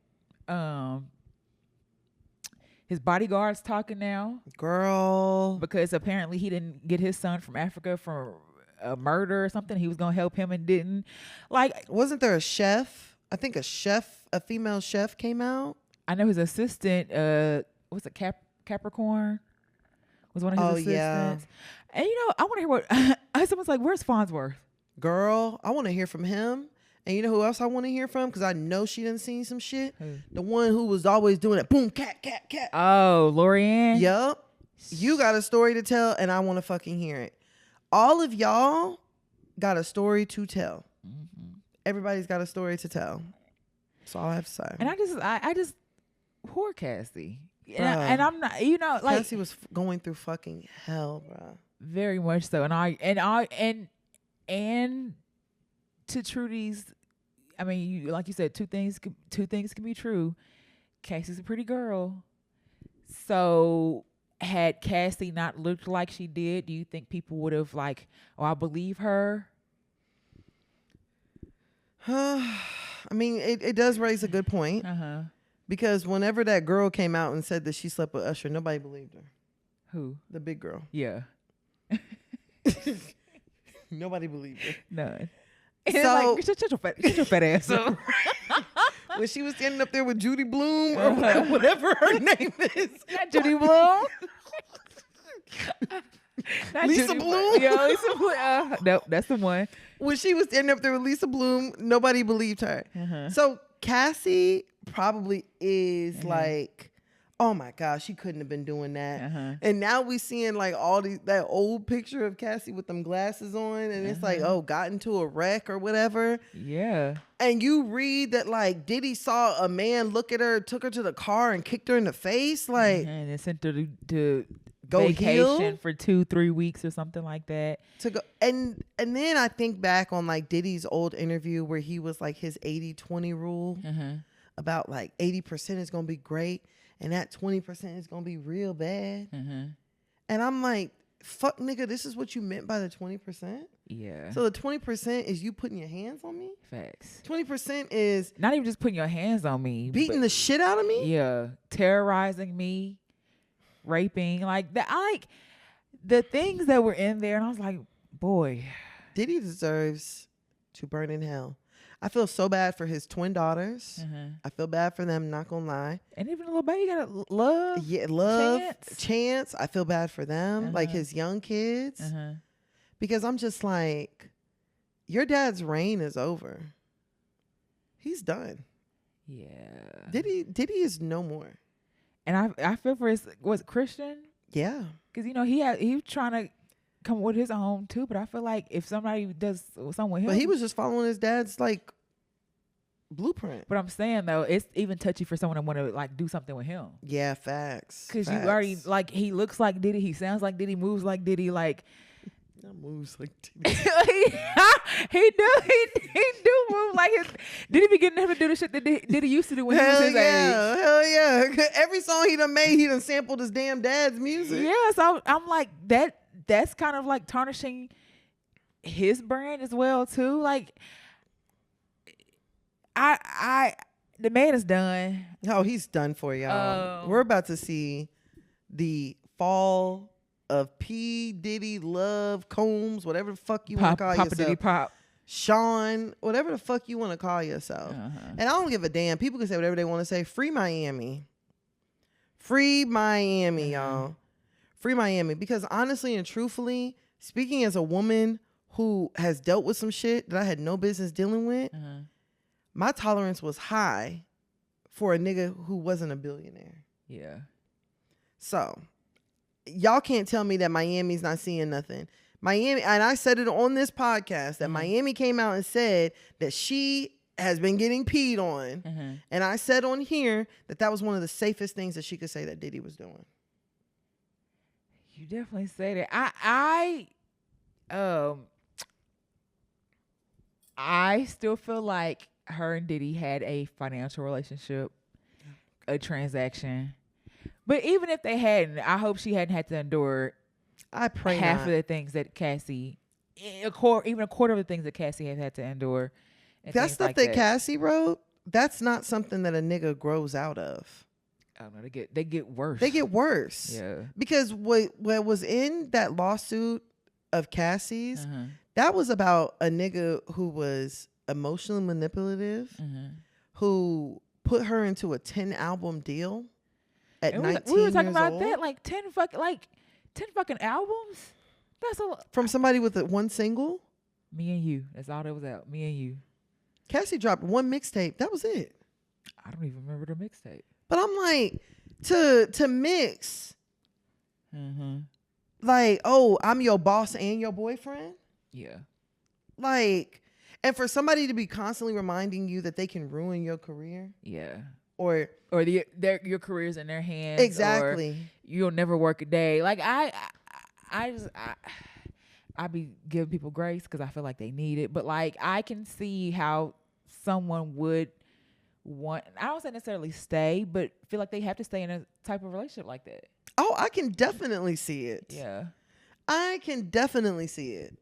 His bodyguard's talking now. Girl. Because apparently he didn't get his son from Africa for a murder or something. He was going to help him and didn't. Like, wasn't there a chef? I think a female chef came out. I know his assistant, what's it, Capricorn? Was one of his assistants. Yeah. And I want to hear what someone's like, where's Farnsworth? Girl, I want to hear from him. And you know who else I want to hear from? Because I know she done seen some shit. Who? The one who was always doing it. Boom, cat, cat, cat. Oh, Lorianne? Yup. You got a story to tell, and I want to fucking hear it. All of y'all got a story to tell. Everybody's got a story to tell. That's all I have to say. And I just poor Cassie. And I'm not, like, Cassie was going through fucking hell, bro. Very much so. And to Trudy's, I mean, like you said, two things can be true. Cassie's a pretty girl. So had Cassie not looked like she did, do you think people would have like, oh, I believe her? I mean, it does raise a good point. Because whenever that girl came out and said that she slept with Usher, nobody believed her. Who? The big girl. Yeah. Nobody believed her. None. So like, shut your fat ass up. When she was standing up there with Judy Bloom or whatever her name is. Not Judy Bloom. Lisa Bloom. Yeah, Lisa Bloom. Nope, that's the one. when she was standing up there with Lisa Bloom, nobody believed her. So Cassie probably is like, oh my gosh, she couldn't have been doing that. And now we seeing like all these, that old picture of Cassie with them glasses on, and it's like, oh, got into a wreck or whatever. Yeah. And you read that like Diddy saw a man look at her, took her to the car and kicked her in the face, like, and then sent her to go vacation heal for 2-3 weeks or something like that. To go, and then I think back on like Diddy's old interview where he was like his 80-20 rule about like 80% is gonna be great. And that 20% is going to be real bad. And I'm like, fuck, nigga, this is what you meant by the 20%? Yeah. So the 20% is you putting your hands on me? Facts. 20% is... not even just putting your hands on me. Beating the shit out of me? Yeah. Terrorizing me. Raping. Like, I like the things that were in there. And I was like, boy. Diddy deserves to burn in hell. I feel so bad for his twin daughters. I feel bad for them, not gonna lie. And even a little baby got love. Yeah, love. Chance. I feel bad for them, like his young kids. Because I'm just like, your dad's reign is over. He's done. Yeah. Diddy is no more. And I feel for his, was it Christian? Yeah. Because, you know, he was trying to come with his own too, but I feel like if somebody does something with him, but he was just following his dad's like blueprint. But I'm saying though, it's even touchy for someone to want to like do something with him. Yeah, facts. Because you already like, he looks like Diddy, he sounds like Diddy, moves like Diddy, like moves like Diddy. he do move like his. Diddy be getting him to do the shit that Diddy used to do when he was his age. Hell yeah! Every song he done made, he done sampled his damn dad's music. Yeah, so I'm like that. That's kind of like tarnishing his brand as well too. Like, the man is done. Oh, he's done for y'all. We're about to see the fall of P. Diddy, Love, Combs, whatever the fuck you want to call yourself. Papa Diddy Pop. Sean, whatever the fuck you want to call yourself. And I don't give a damn. People can say whatever they want to say. Free Miami. Free Miami, y'all. Free Miami. Because honestly and truthfully, speaking as a woman who has dealt with some shit that I had no business dealing with, my tolerance was high for a nigga who wasn't a billionaire. Yeah. So, y'all can't tell me that Miami's not seeing nothing. Miami, and I said it on this podcast, that Miami came out and said that she has been getting peed on. And I said on here that that was one of the safest things that she could say that Diddy was doing. You definitely say that. I still feel like her and Diddy had a financial relationship, a transaction. But even if they hadn't, I hope she hadn't had to endure I pray half not. of the things that Cassie, even a quarter of the things that Cassie has had to endure. That stuff like that Cassie wrote, that's not something that a nigga grows out of. I don't know, they get worse. They get worse. Yeah. Because what was in that lawsuit of Cassie's, that was about a nigga who was emotionally manipulative, who put her into a 10-album deal at 19 years old. We were talking about that, like 10 fucking albums? That's a lot. From somebody with one single? Me and You. That's all that was out. Me and You. Cassie dropped one mixtape. That was it. I don't even remember the mixtape. But I'm like, to mix, like, oh, I'm your boss and your boyfriend? Yeah. Like, and for somebody to be constantly reminding you that they can ruin your career? Yeah. Or your career's in their hands. Exactly. Or you'll never work a day. Like, I be giving people grace because I feel like they need it. But, like, I can see how someone would want, I don't say necessarily stay, but feel like they have to stay in a type of relationship like that. Oh, I can definitely see it. Yeah. I can definitely see it.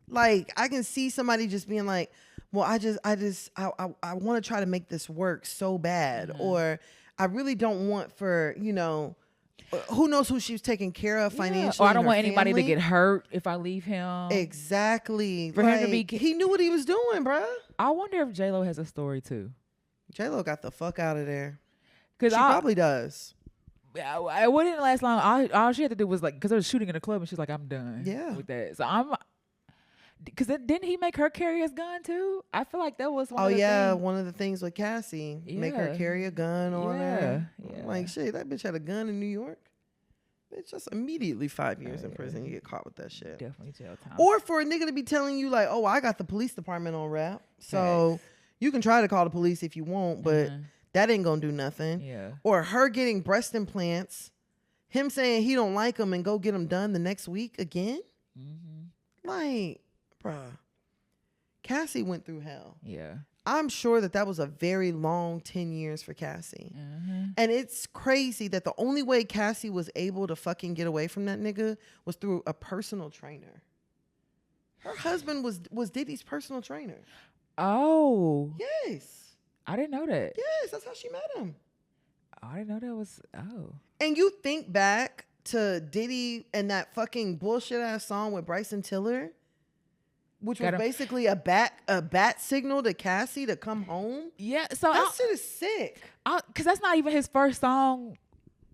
Like, I can see somebody just being like, well, I want to try to make this work so bad. Or I really don't want for, who knows who she's taking care of financially. Or I don't want anybody to get hurt if I leave him. Exactly. For him to be, he knew what he was doing, bruh. I wonder if J-Lo has a story too. J-Lo got the fuck out of there. She probably does. It wouldn't last long. All she had to do was like, because I was shooting in a club and she's like, I'm done with that. So Because didn't he make her carry his gun too? I feel like that was one of the things. One of the things with Cassie. Make her carry a gun on her. Yeah. Like, shit, that bitch had a gun in New York. It's just immediately 5 years in prison. You get caught with that shit. Definitely jail time. Or for a nigga to be telling you like, oh, I got the police department on rap. So you can try to call the police if you want, but that ain't gonna do nothing. Yeah. Or her getting breast implants, him saying he don't like them and go get them done the next week again. Like, bruh, Cassie went through hell. Yeah. I'm sure that was a very long 10 years for Cassie. And it's crazy that the only way Cassie was able to fucking get away from that nigga was through a personal trainer. Her husband was Diddy's personal trainer. Oh. Yes. I didn't know that. Yes, that's how she met him. Oh, I didn't know that was, And you think back to Diddy and that fucking bullshit ass song with Bryson Tiller, which was basically a bat signal to Cassie to come home. Yeah, so that shit is sick. Because that's not even his first song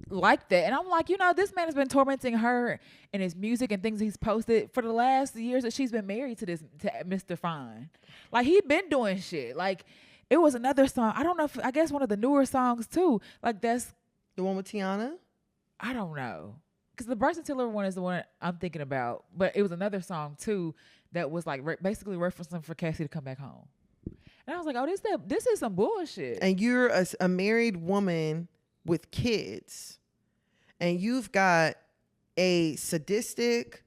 like that. And I'm like, this man has been tormenting her in his music and things he's posted for the last years that she's been married to Mr. Fine. Like, he been doing shit. Like, it was another song. I don't know I guess one of the newer songs too. Like, that's the one with Tiana. I don't know. Because the Bryson Tiller one is the one I'm thinking about. But it was another song too that was like basically referencing for Cassie to come back home. And I was like, oh, this is some bullshit. And you're a married woman with kids. And you've got a sadistic,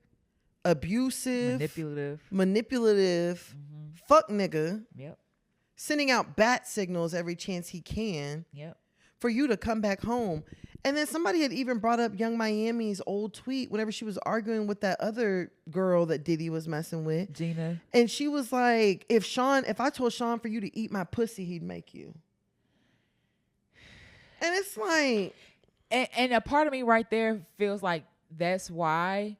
abusive, manipulative fuck nigga. Yep. Sending out bat signals every chance he can. Yep. For you to come back home. And then somebody had even brought up Young Miami's old tweet whenever she was arguing with that other girl that Diddy was messing with. Gina. And she was like, if I told Sean for you to eat my pussy, he'd make you. And it's like... And a part of me right there feels like that's why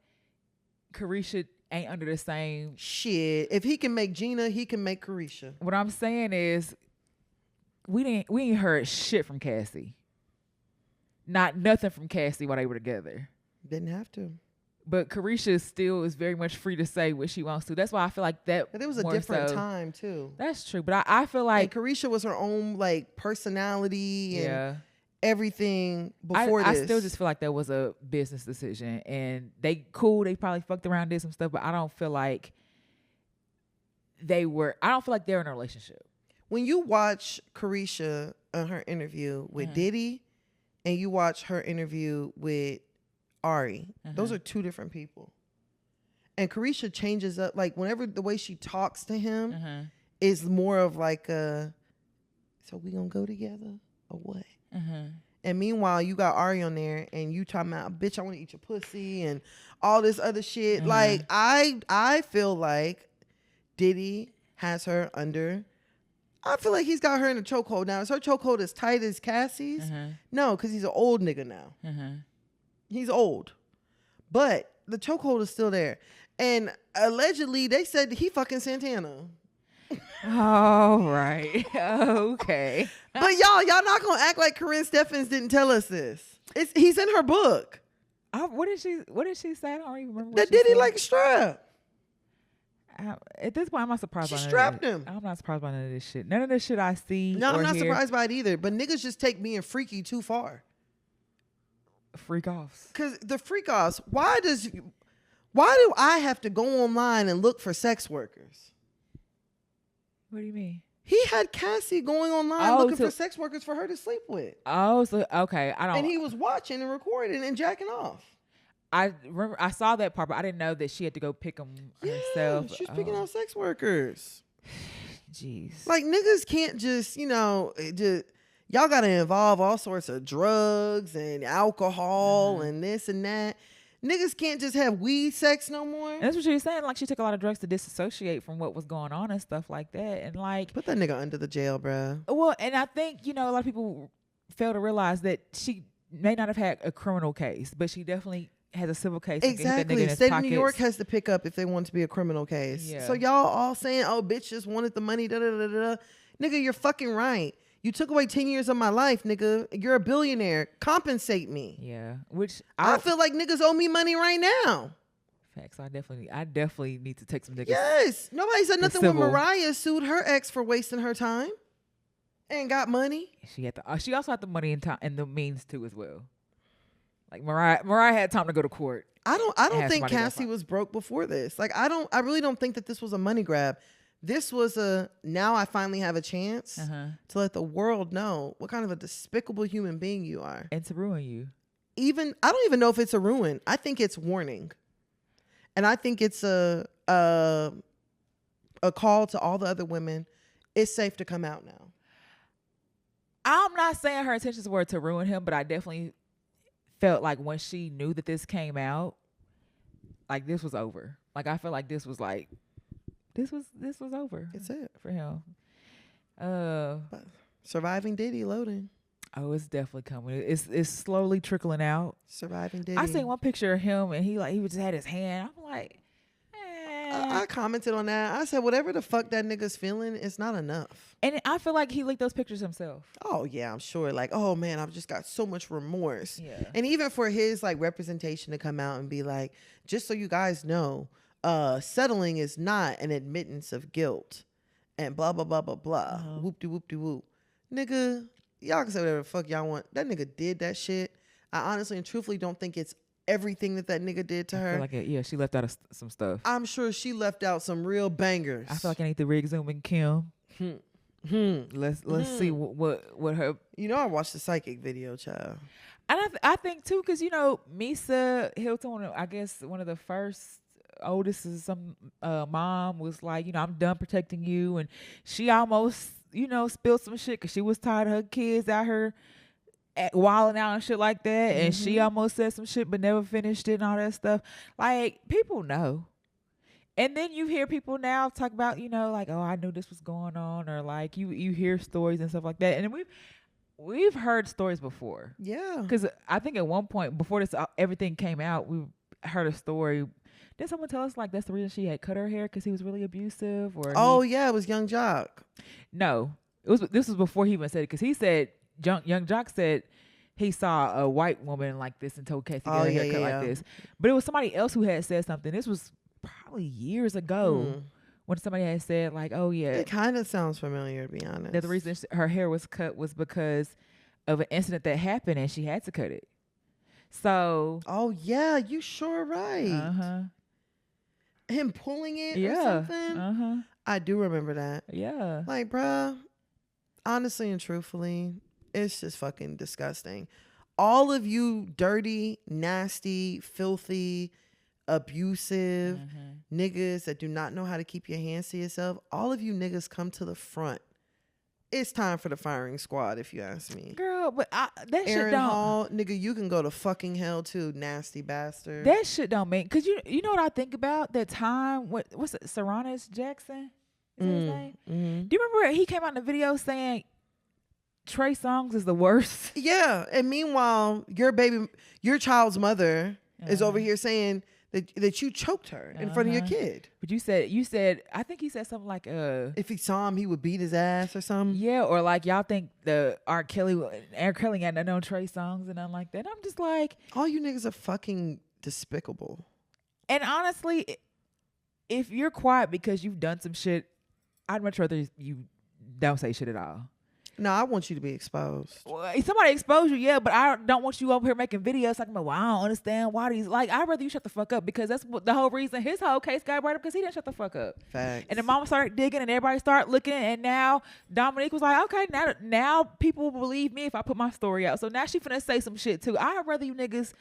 Carisha ain't under the same... Shit. If he can make Gina, he can make Carisha. What I'm saying is, we ain't heard shit from Cassie. Not nothing from Cassie while they were together. Didn't have to. But Carisha still is very much free to say what she wants to. That's why I feel like that. But it was a different time too. That's true. But I feel like and Carisha was her own like personality and everything before this. I still just feel like that was a business decision. And they probably fucked around, did some stuff, but I don't feel like they're in a relationship. When you watch Carisha on her interview with Diddy and you watch her interview with Ari, those are two different people. And Carisha changes up, like whenever the way she talks to him is more of like so we gonna go together or what? And meanwhile, you got Ari on there and you talking about, bitch, I want to eat your pussy and all this other shit. Like I feel like Diddy has her under. I feel like he's got her in a chokehold now. Is her chokehold as tight as Cassie's? No, because he's an old nigga now. He's old. But the chokehold is still there. And allegedly, they said he fucking Santana. All right. Okay. But y'all not going to act like Corinne Steffens didn't tell us this. He's in her book. What did she say? I don't even remember. That Diddy like a strap. At this point, I'm not surprised by She strapped him. I'm not surprised by none of this shit. None of this shit I see. No, I'm not hear. surprised by it either. But niggas just take being freaky too far. Freak offs. Because the freak offs, why do I have to go online and look for sex workers? What do you mean? He had Cassie going online looking for sex workers for her to sleep with. Oh, so okay. And he was watching and recording and jacking off. I remember I saw that part, but I didn't know that she had to go pick them herself. She's picking out sex workers. Jeez. Like niggas can't just, y'all got to involve all sorts of drugs and alcohol and this and that. Niggas can't just have weed sex no more. And that's what she was saying. Like she took a lot of drugs to disassociate from what was going on and stuff like that. And like put that nigga under the jail, bruh. Well, and I think, a lot of people fail to realize that she may not have had a criminal case, but she definitely has a civil case. Exactly. State of New York has to pick up if they want to be a criminal case. Yeah. So y'all all saying, oh, bitch just wanted the money, da da da da. Nigga, you're fucking right. You took away 10 years of my life, nigga. You're a billionaire. Compensate me. Yeah. Which I feel like niggas owe me money right now. Facts. I definitely need to take some niggas. Yes. Nobody said nothing when Mariah sued her ex for wasting her time and got money. She also had the money and time and the means too as well. Like Mariah had time to go to court. I don't think Cassie was broke before this. Like I really don't think that this was a money grab. This was now I finally have a chance to let the world know what kind of a despicable human being you are. And to ruin you. I don't even know if it's a ruin. I think it's warning. And I think it's a call to all the other women. It's safe to come out now. I'm not saying her intentions were to ruin him, but I definitely felt like when she knew that this came out, like this was over. Like I felt like this was over. It's it for him. Surviving Diddy loading. Oh, it's definitely coming. It's slowly trickling out. Surviving Diddy. I seen one picture of him and he just had his hand. I'm like, I commented on that. I said, whatever the fuck that nigga's feeling, it's not enough. And I feel like he leaked those pictures himself. Oh yeah, I'm sure. Like, oh man, I've just got so much remorse. Yeah. And even for his like representation to come out and be like, just so you guys know, settling is not an admittance of guilt, and blah blah blah blah blah. Whoop de whoop de whoop, nigga. Y'all can say whatever the fuck y'all want. That nigga did that shit. I honestly and truthfully don't think it's everything that nigga did to her. I feel like she left out some stuff. I'm sure she left out some real bangers. I feel like I need to re-examine Kim. Let's see what her. You know, I watched the psychic video, child. And I think too, because Misa Hilton, I guess one of the first oldest is some mom was like, I'm done protecting you, and she almost spilled some shit because she was tired of her kids out here wilding out and shit like that, and she almost said some shit but never finished it and all that stuff. Like, people know. And then you hear people now talk about, like, oh, I knew this was going on, or like you hear stories and stuff like that. And we've heard stories before. Yeah. Because I think at one point before this everything came out, we heard a story. Did someone tell us like that's the reason she had cut her hair because he was really abusive? Or yeah, it was Young Jock. No, this was before he even said it, because he said Young Jock said he saw a white woman like this and told Casey to get her haircut like this, but it was somebody else who had said something. This was probably years ago when somebody had said like, oh yeah, it kind of sounds familiar, to be honest. That the reason her hair was cut was because of an incident that happened and she had to cut it. So yeah, you sure right. Him pulling it or something. I do remember that. Yeah. Like, bruh, honestly and truthfully, it's just fucking disgusting. All of you dirty, nasty, filthy, abusive niggas that do not know how to keep your hands to yourself, all of you niggas come to the front. It's time for the firing squad, if you ask me. Girl, but that Aaron shit don't. Hall, nigga, you can go to fucking hell too, nasty bastard. That shit don't make, because you know what I think about that time. What's it? Sarunas Jackson? Is that his name? Do you remember he came out in the video saying Trey Songz is the worst? Yeah, and meanwhile, your child's mother is over here saying that you choked her in front of your kid. But you said, I think he said something like, if he saw him, he would beat his ass or something. Yeah, or like y'all think R. Kelly had no Trey Songz and nothing like that. I'm just like, all you niggas are fucking despicable. And honestly, if you're quiet because you've done some shit, I'd much rather you don't say shit at all. No, I want you to be exposed. Well, somebody expose you, yeah, but I don't want you over here making videos talking about, well, I don't understand why these, like, I'd rather you shut the fuck up, because that's the whole reason his whole case got brought up, because he didn't shut the fuck up. Facts. And the mama started digging and everybody started looking, and now Dominique was like, okay, now people will believe me if I put my story out. So now she finna say some shit too. I'd rather you niggas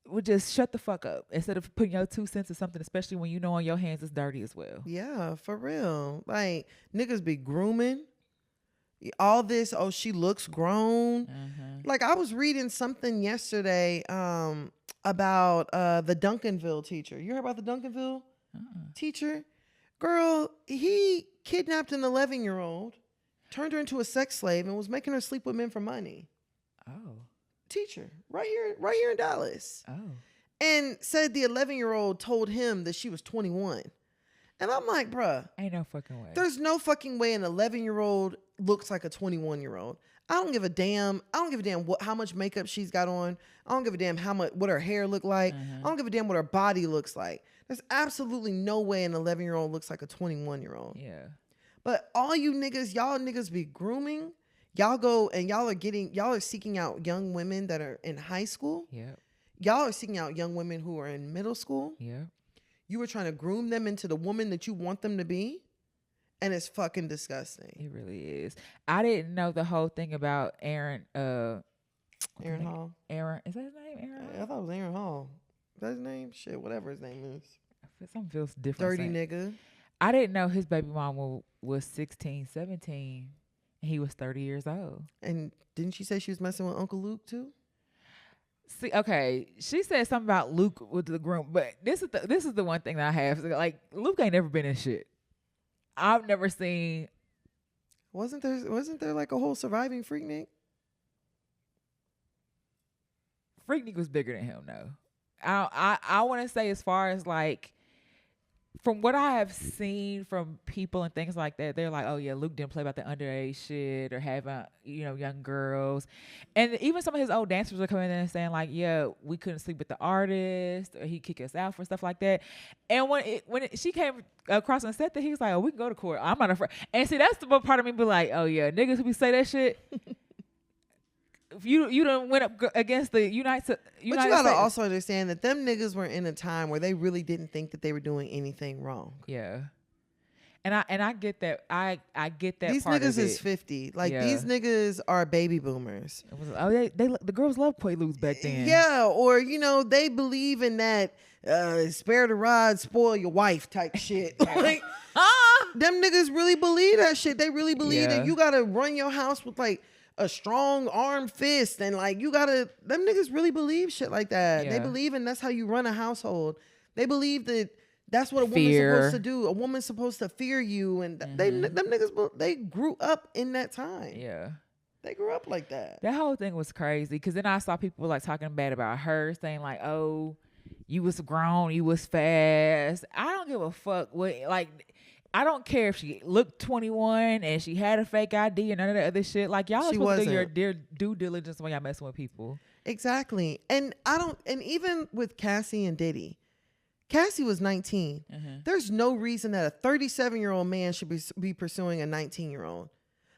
would just shut the fuck up instead of putting your 2 cents or something, especially when you know on your hands is dirty as well. Yeah, for real. Like, niggas be grooming. All this, she looks grown. Like, I was reading something yesterday about the Duncanville teacher. You heard about the Duncanville teacher? Girl, he kidnapped an 11-year-old, turned her into a sex slave, and was making her sleep with men for money. Oh. Teacher. Right here in Dallas. Oh. And said the 11-year-old told him that she was 21. And I'm like, bruh. Ain't no fucking way. There's no fucking way an 11-year-old looks like a 21-year-old. I don't give a damn. I don't give a damn how much makeup she's got on. I don't give a damn what her hair look like. I don't give a damn what her body looks like. There's absolutely no way an 11-year-old looks like a 21-year-old. Yeah. But all you niggas, y'all niggas be grooming. Y'all go and y'all are seeking out young women that are in high school. Yeah. Y'all are seeking out young women who are in middle school. Yeah. You were trying to groom them into the woman that you want them to be. And it's fucking disgusting. It really is. I didn't know the whole thing about Aaron. Aaron Hall. Aaron, is that his name? Aaron. I thought it was Aaron Hall. Is that his name? Shit, whatever his name is. Something feels different. Dirty nigga. I didn't know his baby mama was 16, 17, and he was 30 years old. And didn't she say she was messing with Uncle Luke too? See, okay, she said something about Luke with the groom, but this is the one thing that I have. Like, Luke ain't never been in shit. I've never seen. Wasn't there like a whole surviving Freaknik? Freaknik was bigger than him, though. I want to say, as far as like, from what I have seen from people and things like that, they're like, oh yeah, Luke didn't play about the underage shit or having, young girls. And even some of his old dancers were coming in and saying like, yeah, we couldn't sleep with the artist, or he'd kick us out for stuff like that. And when she came across and said that, he was like, oh, we can go to court. I'm not afraid. And see, that's the part of me be like, oh yeah, niggas who be say that shit. If you done went up against the United States. But you gotta also understand that them niggas were in a time where they really didn't think that they were doing anything wrong. Yeah. And I get that. I get that. These part niggas of is 50. Like, these niggas are baby boomers. The girls love Quaaludes back then. Yeah, or they believe in that spare the rod, spoil your wife type shit. Like, them niggas really believe that shit. They really believe that you gotta run your house with like a strong arm fist, and like them niggas really believe shit like that. Yeah. They believe that's how you run a household. They believe that that's what a woman's supposed to do. A woman's supposed to fear you, and them niggas, they grew up in that time. Yeah. They grew up like that. That whole thing was crazy, because then I saw people like talking bad about her, saying like, oh, you was grown, you was fast. I don't give a fuck what, like, I don't care if she looked 21 and she had a fake ID and none of that other shit. Like, y'all are supposed to do your due diligence when y'all messing with people. Exactly. And even with Cassie and Diddy, Cassie was 19. There's no reason that a 37-year-old man should be pursuing a 19-year-old.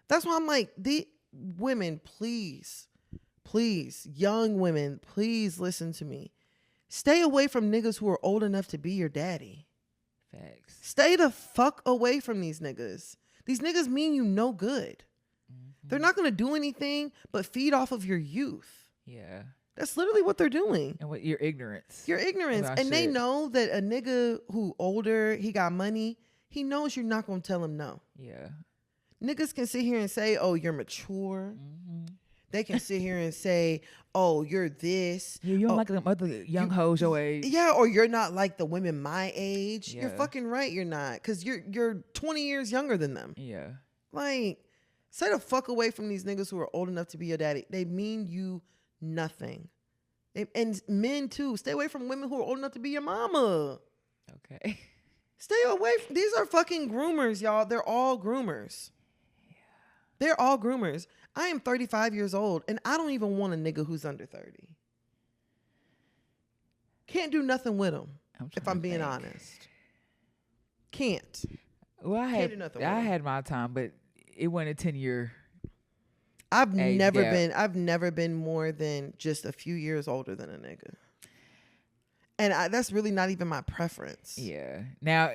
That's why I'm like, the women, please, young women, please listen to me. Stay away from niggas who are old enough to be your daddy. Facts. Stay the fuck away from these niggas. These niggas mean you no good. They're not going to do anything but feed off of your youth. Yeah. That's literally what they're doing. And what your ignorance. Your ignorance. And shit. They know that a nigga who older, he got money, he knows you're not going to tell him no. Yeah. Niggas can sit here and say, oh, you're mature. They can sit here and say, oh, you're this. You don't like them other young hoes your age. Yeah, or you're not like the women my age. Yeah. You're fucking right, you're not. Because you're 20 years younger than them. Yeah. Like, stay the fuck away from these niggas who are old enough to be your daddy. They mean you nothing. And men, too. Stay away from women who are old enough to be your mama. Okay. Stay away. These are fucking groomers, y'all. They're all groomers. Yeah. They're all groomers. I am 35 years old, and I don't even want a nigga who's under 30. Can't do nothing with him, if I'm being honest. Can't. Well, I had my time, but it wasn't a 10-year. I've never been more than just a few years older than a nigga. And that's really not even my preference. Yeah. Now,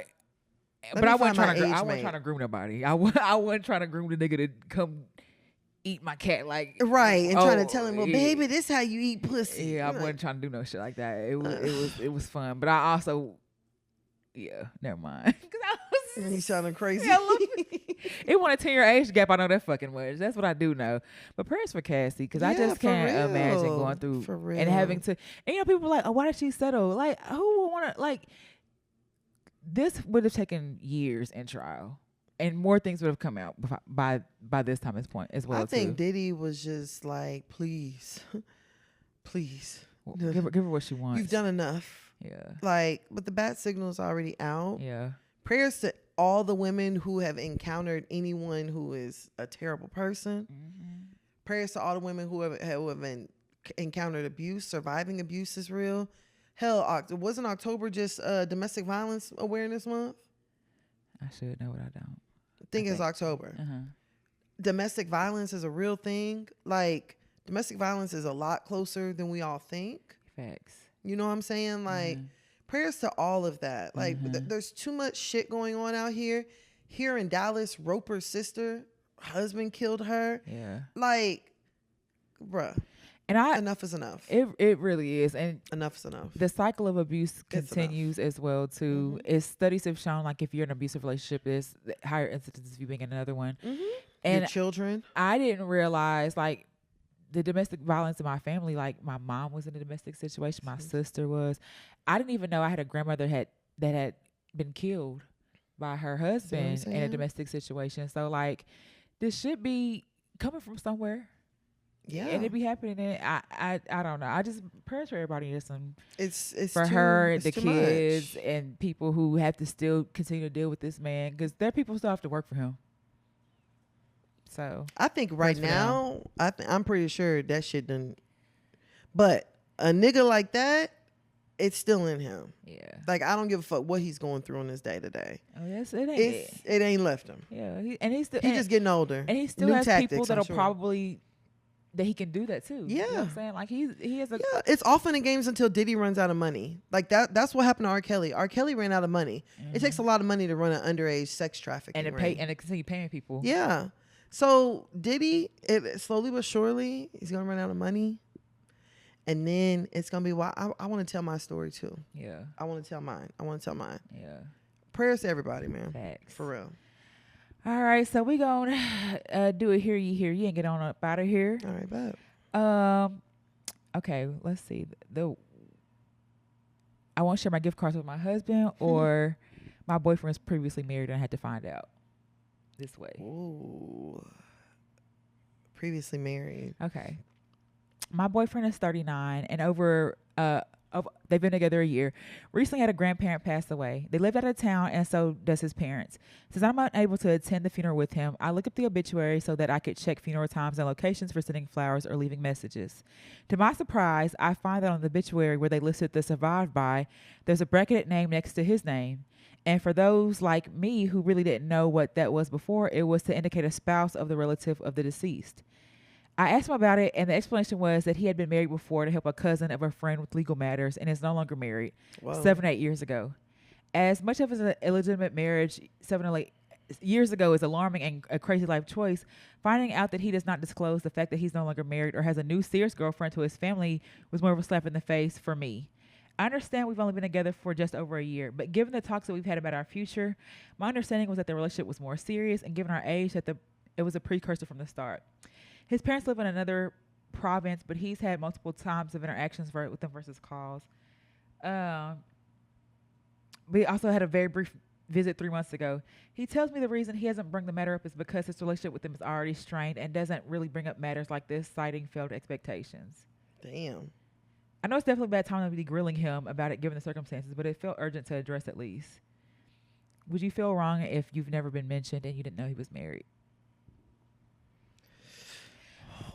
but I wasn't trying to groom nobody. I wasn't trying to groom the nigga to come eat my cat, like, right, and trying to tell him, well, baby, this how you eat pussy. Yeah, I wasn't trying to do no shit like that. It was fun, but I also, never mind. You sounding crazy. Yeah, it want a 10-year age gap. I know that fucking much. That's what I do know. But prayers for Cassie, because I just can't imagine going through and having to. And people are like, oh, why did she settle? Like, who would want to? Like, this would have taken years in trial. And more things would have come out by this time as point as well. I think Diddy was just like, please. Well, give her what she wants. You've done enough. Yeah. Like, but the bat signal's already out. Yeah. Prayers to all the women who have encountered anyone who is a terrible person. Mm-hmm. Prayers to all the women who have encountered abuse. Surviving abuse is real. Hell, wasn't October just Domestic Violence Awareness Month? I should know, but I don't. I think it's October. Domestic violence is a real thing. Like, domestic violence is a lot closer than we all think. Facts. You know what I'm saying? Like, prayers to all of that. Like, there's too much shit going on out here. Here in Dallas, Roper's sister, husband killed her. Yeah. Like, bruh. And enough is enough. It really is. And enough is enough. The cycle of abuse continues as well too. Studies have shown, like, if you're in an abusive relationship, there's higher incidences of you being in another one. And your children. I didn't realize, like, the domestic violence in my family. Like, my mom was in a domestic situation. My sister was. I didn't even know I had a grandmother that had been killed by her husband in a domestic situation. So, like, this should be coming from somewhere. Yeah, and it be happening. And I don't know. I just prayers for everybody. Listen, it's for her, the kids, and people who have to still continue to deal with this man, because there are people who still have to work for him. So I think right now, I'm pretty sure that shit done. But a nigga like that, it's still in him. Yeah, like, I don't give a fuck what he's going through on his day to day. Oh yes, it ain't left him. Yeah, he's just getting older, and he still has people that'll probably. That he can do that too. Yeah. You know what I'm saying? Like, he has a... Yeah, it's all fun and games until Diddy runs out of money. Like, that's what happened to R. Kelly. R. Kelly ran out of money. It takes a lot of money to run an underage sex trafficking ring. And to continue paying people. Yeah. So Diddy, slowly but surely, he's going to run out of money. And then it's going to be I want to tell my story too. Yeah. I want to tell mine. Yeah. Prayers to everybody, man. Facts. For real. All right, so we gonna do it here, and get on up out of here. All right, bet. Okay, let's see. I won't share my gift cards with my husband, or my boyfriend's previously married and I had to find out this way. Ooh, previously married. Okay, my boyfriend is 39, and they've been together a year. Recently had a grandparent pass away. They lived out of town, and so does his parents. Since I'm unable to attend the funeral with him, I look up the obituary so that I could check funeral times and locations for sending flowers or leaving messages. To my surprise, I find that on the obituary where they listed the survived by, there's a bracketed name next to his name. And for those like me who really didn't know what that was before, it was to indicate a spouse of the relative of the deceased. I asked him about it, and the explanation was that he had been married before to help a cousin of a friend with legal matters and is no longer married. Whoa. 7 or 8 years ago. As much of an illegitimate marriage 7 or 8 years ago is alarming and a crazy life choice, finding out that he does not disclose the fact that he's no longer married or has a new serious girlfriend to his family was more of a slap in the face for me. I understand we've only been together for just over a year, but given the talks that we've had about our future, my understanding was that the relationship was more serious, and given our age, that it was a precursor from the start. His parents live in another province, but he's had multiple times of interactions with them versus calls. We also had a very brief visit 3 months ago. He tells me the reason he hasn't brought the matter up is because his relationship with them is already strained and doesn't really bring up matters like this, citing failed expectations. Damn. I know it's definitely a bad time to be grilling him about it given the circumstances, but it felt urgent to address at least. Would you feel wrong if you've never been mentioned and you didn't know he was married?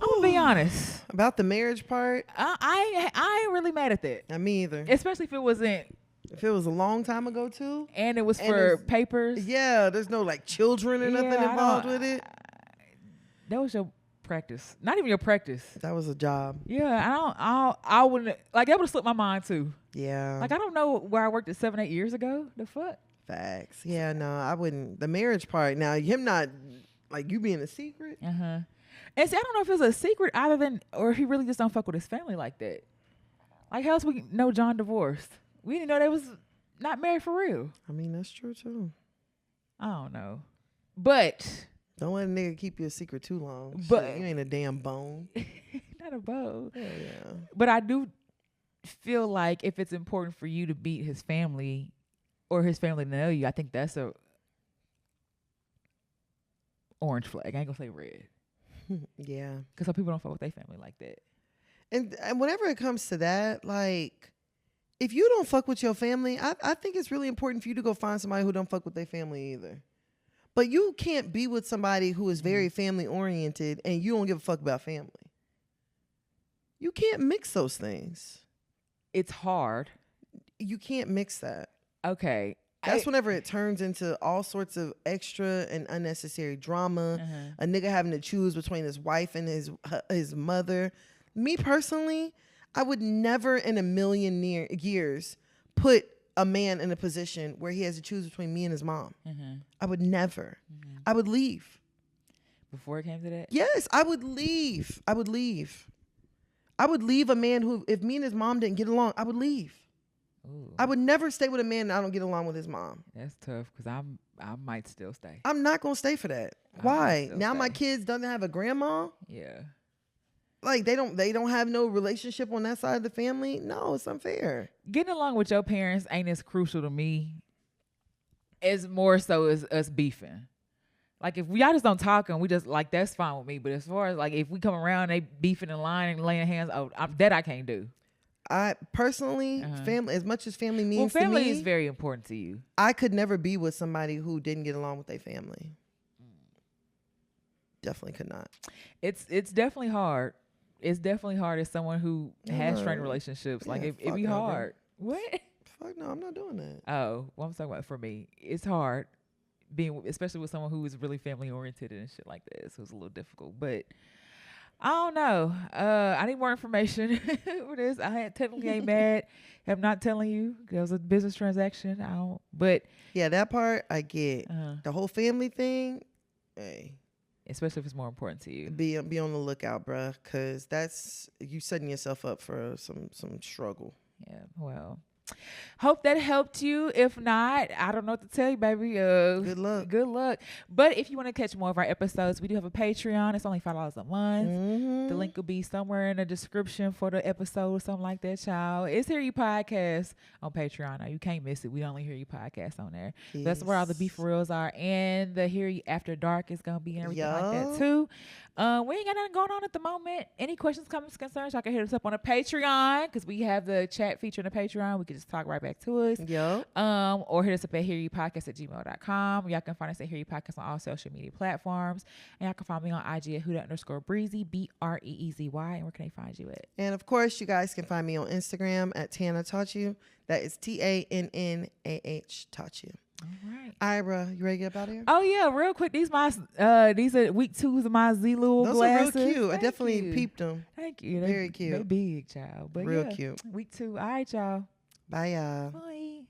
I'm gonna be honest about the marriage part. I ain't really mad at that. Me either. Especially if it wasn't. If it was a long time ago too, and it was for papers. Yeah, there's no like children or nothing involved with it. That was your practice. Not even your practice. That was a job. Yeah, I wouldn't like that would have slipped my mind too. Yeah. Like, I don't know where I worked at 7, 8 years ago. The fuck. Facts. Yeah, no, I wouldn't. The marriage part. Now him not like you being a secret. And see, I don't know if it's a secret or if he really just don't fuck with his family like that. Like, how else we know John divorced? We didn't know they was not married for real. I mean, that's true too. I don't know. But don't let a nigga keep you a secret too long. But shit, you ain't a damn bone. Not a bone. Oh, yeah. But I do feel like if it's important for you to meet his family or his family to know you, I think that's a orange flag. I ain't gonna say red. Yeah. Because some people don't fuck with their family like that. And whenever it comes to that, like, if you don't fuck with your family, I think it's really important for you to go find somebody who don't fuck with their family either. But you can't be with somebody who is very family oriented and you don't give a fuck about family. You can't mix those things. It's hard. You can't mix that. Okay. That's whenever it turns into all sorts of extra and unnecessary drama. A nigga having to choose between his wife and his mother. Me personally, I would never in a million years put a man in a position where he has to choose between me and his mom. I would never. I would leave. Before it came to that? Yes, I would leave. I would leave a man who, if me and his mom didn't get along, I would leave. Ooh. I would never stay with a man that I don't get along with his mom. That's tough because I might still stay. I'm not going to stay for that. Why? Now my kids doesn't have a grandma? Yeah. Like they don't have no relationship on that side of the family? No, it's unfair. Getting along with your parents ain't as crucial to me as more so as us beefing. Like if y'all just don't talk and we just like, that's fine with me. But as far as like if we come around, they beefing and lying and laying hands, that I can't do. I personally, family, as much as family means to me. Family is very important to you. I could never be with somebody who didn't get along with their family. Definitely could not. It's definitely hard. It's definitely hard as someone who has strained relationships. Yeah, like it'd be hard. What? Fuck no, I'm not doing that. Oh, well, I'm talking about for me. It's hard being, especially with someone who is really family oriented and shit like this. So it's a little difficult, but I don't know. I need more information for this. I technically ain't mad. I'm not telling you. It was a business transaction. But yeah, that part I get. The whole family thing, hey. Especially if it's more important to you. Be on the lookout, bruh, because that's you setting yourself up for some struggle. Yeah, well. Hope that helped you. If not, I don't know what to tell you, baby. Good luck. Good luck. But if you want to catch more of our episodes, we do have a Patreon. It's only $5 a month. The link will be somewhere in the description for the episode or something like that, child. It's Hear You Podcast on Patreon. Now, you can't miss it. We only Hear You Podcast on there. Yes. That's where all the beef reels are. And the Hear You After Dark is going to be and everything like that, too. We ain't got nothing going on at the moment. Any questions, comments, concerns, y'all can hit us up on a Patreon because we have the chat feature in the Patreon. We can just talk right back to us. Yep. Or hit us up at hearyepodcast@gmail.com. Y'all can find us at Hear You Podcast on all social media platforms. And y'all can find me on IG at Huda_Breezy, BREEZY. And where can they find you at? And of course, you guys can find me on Instagram at Tana Taught You. That is TANNAH Taught You. All right. Ira, you ready to get up out of here? Oh yeah, real quick. These are week 2s of my Zulu glasses. Those are real cute. Thank I definitely you. Peeped them. Thank you. Very cute. They big, child. But real cute. Week 2. All right, y'all. Bye, y'all. Bye.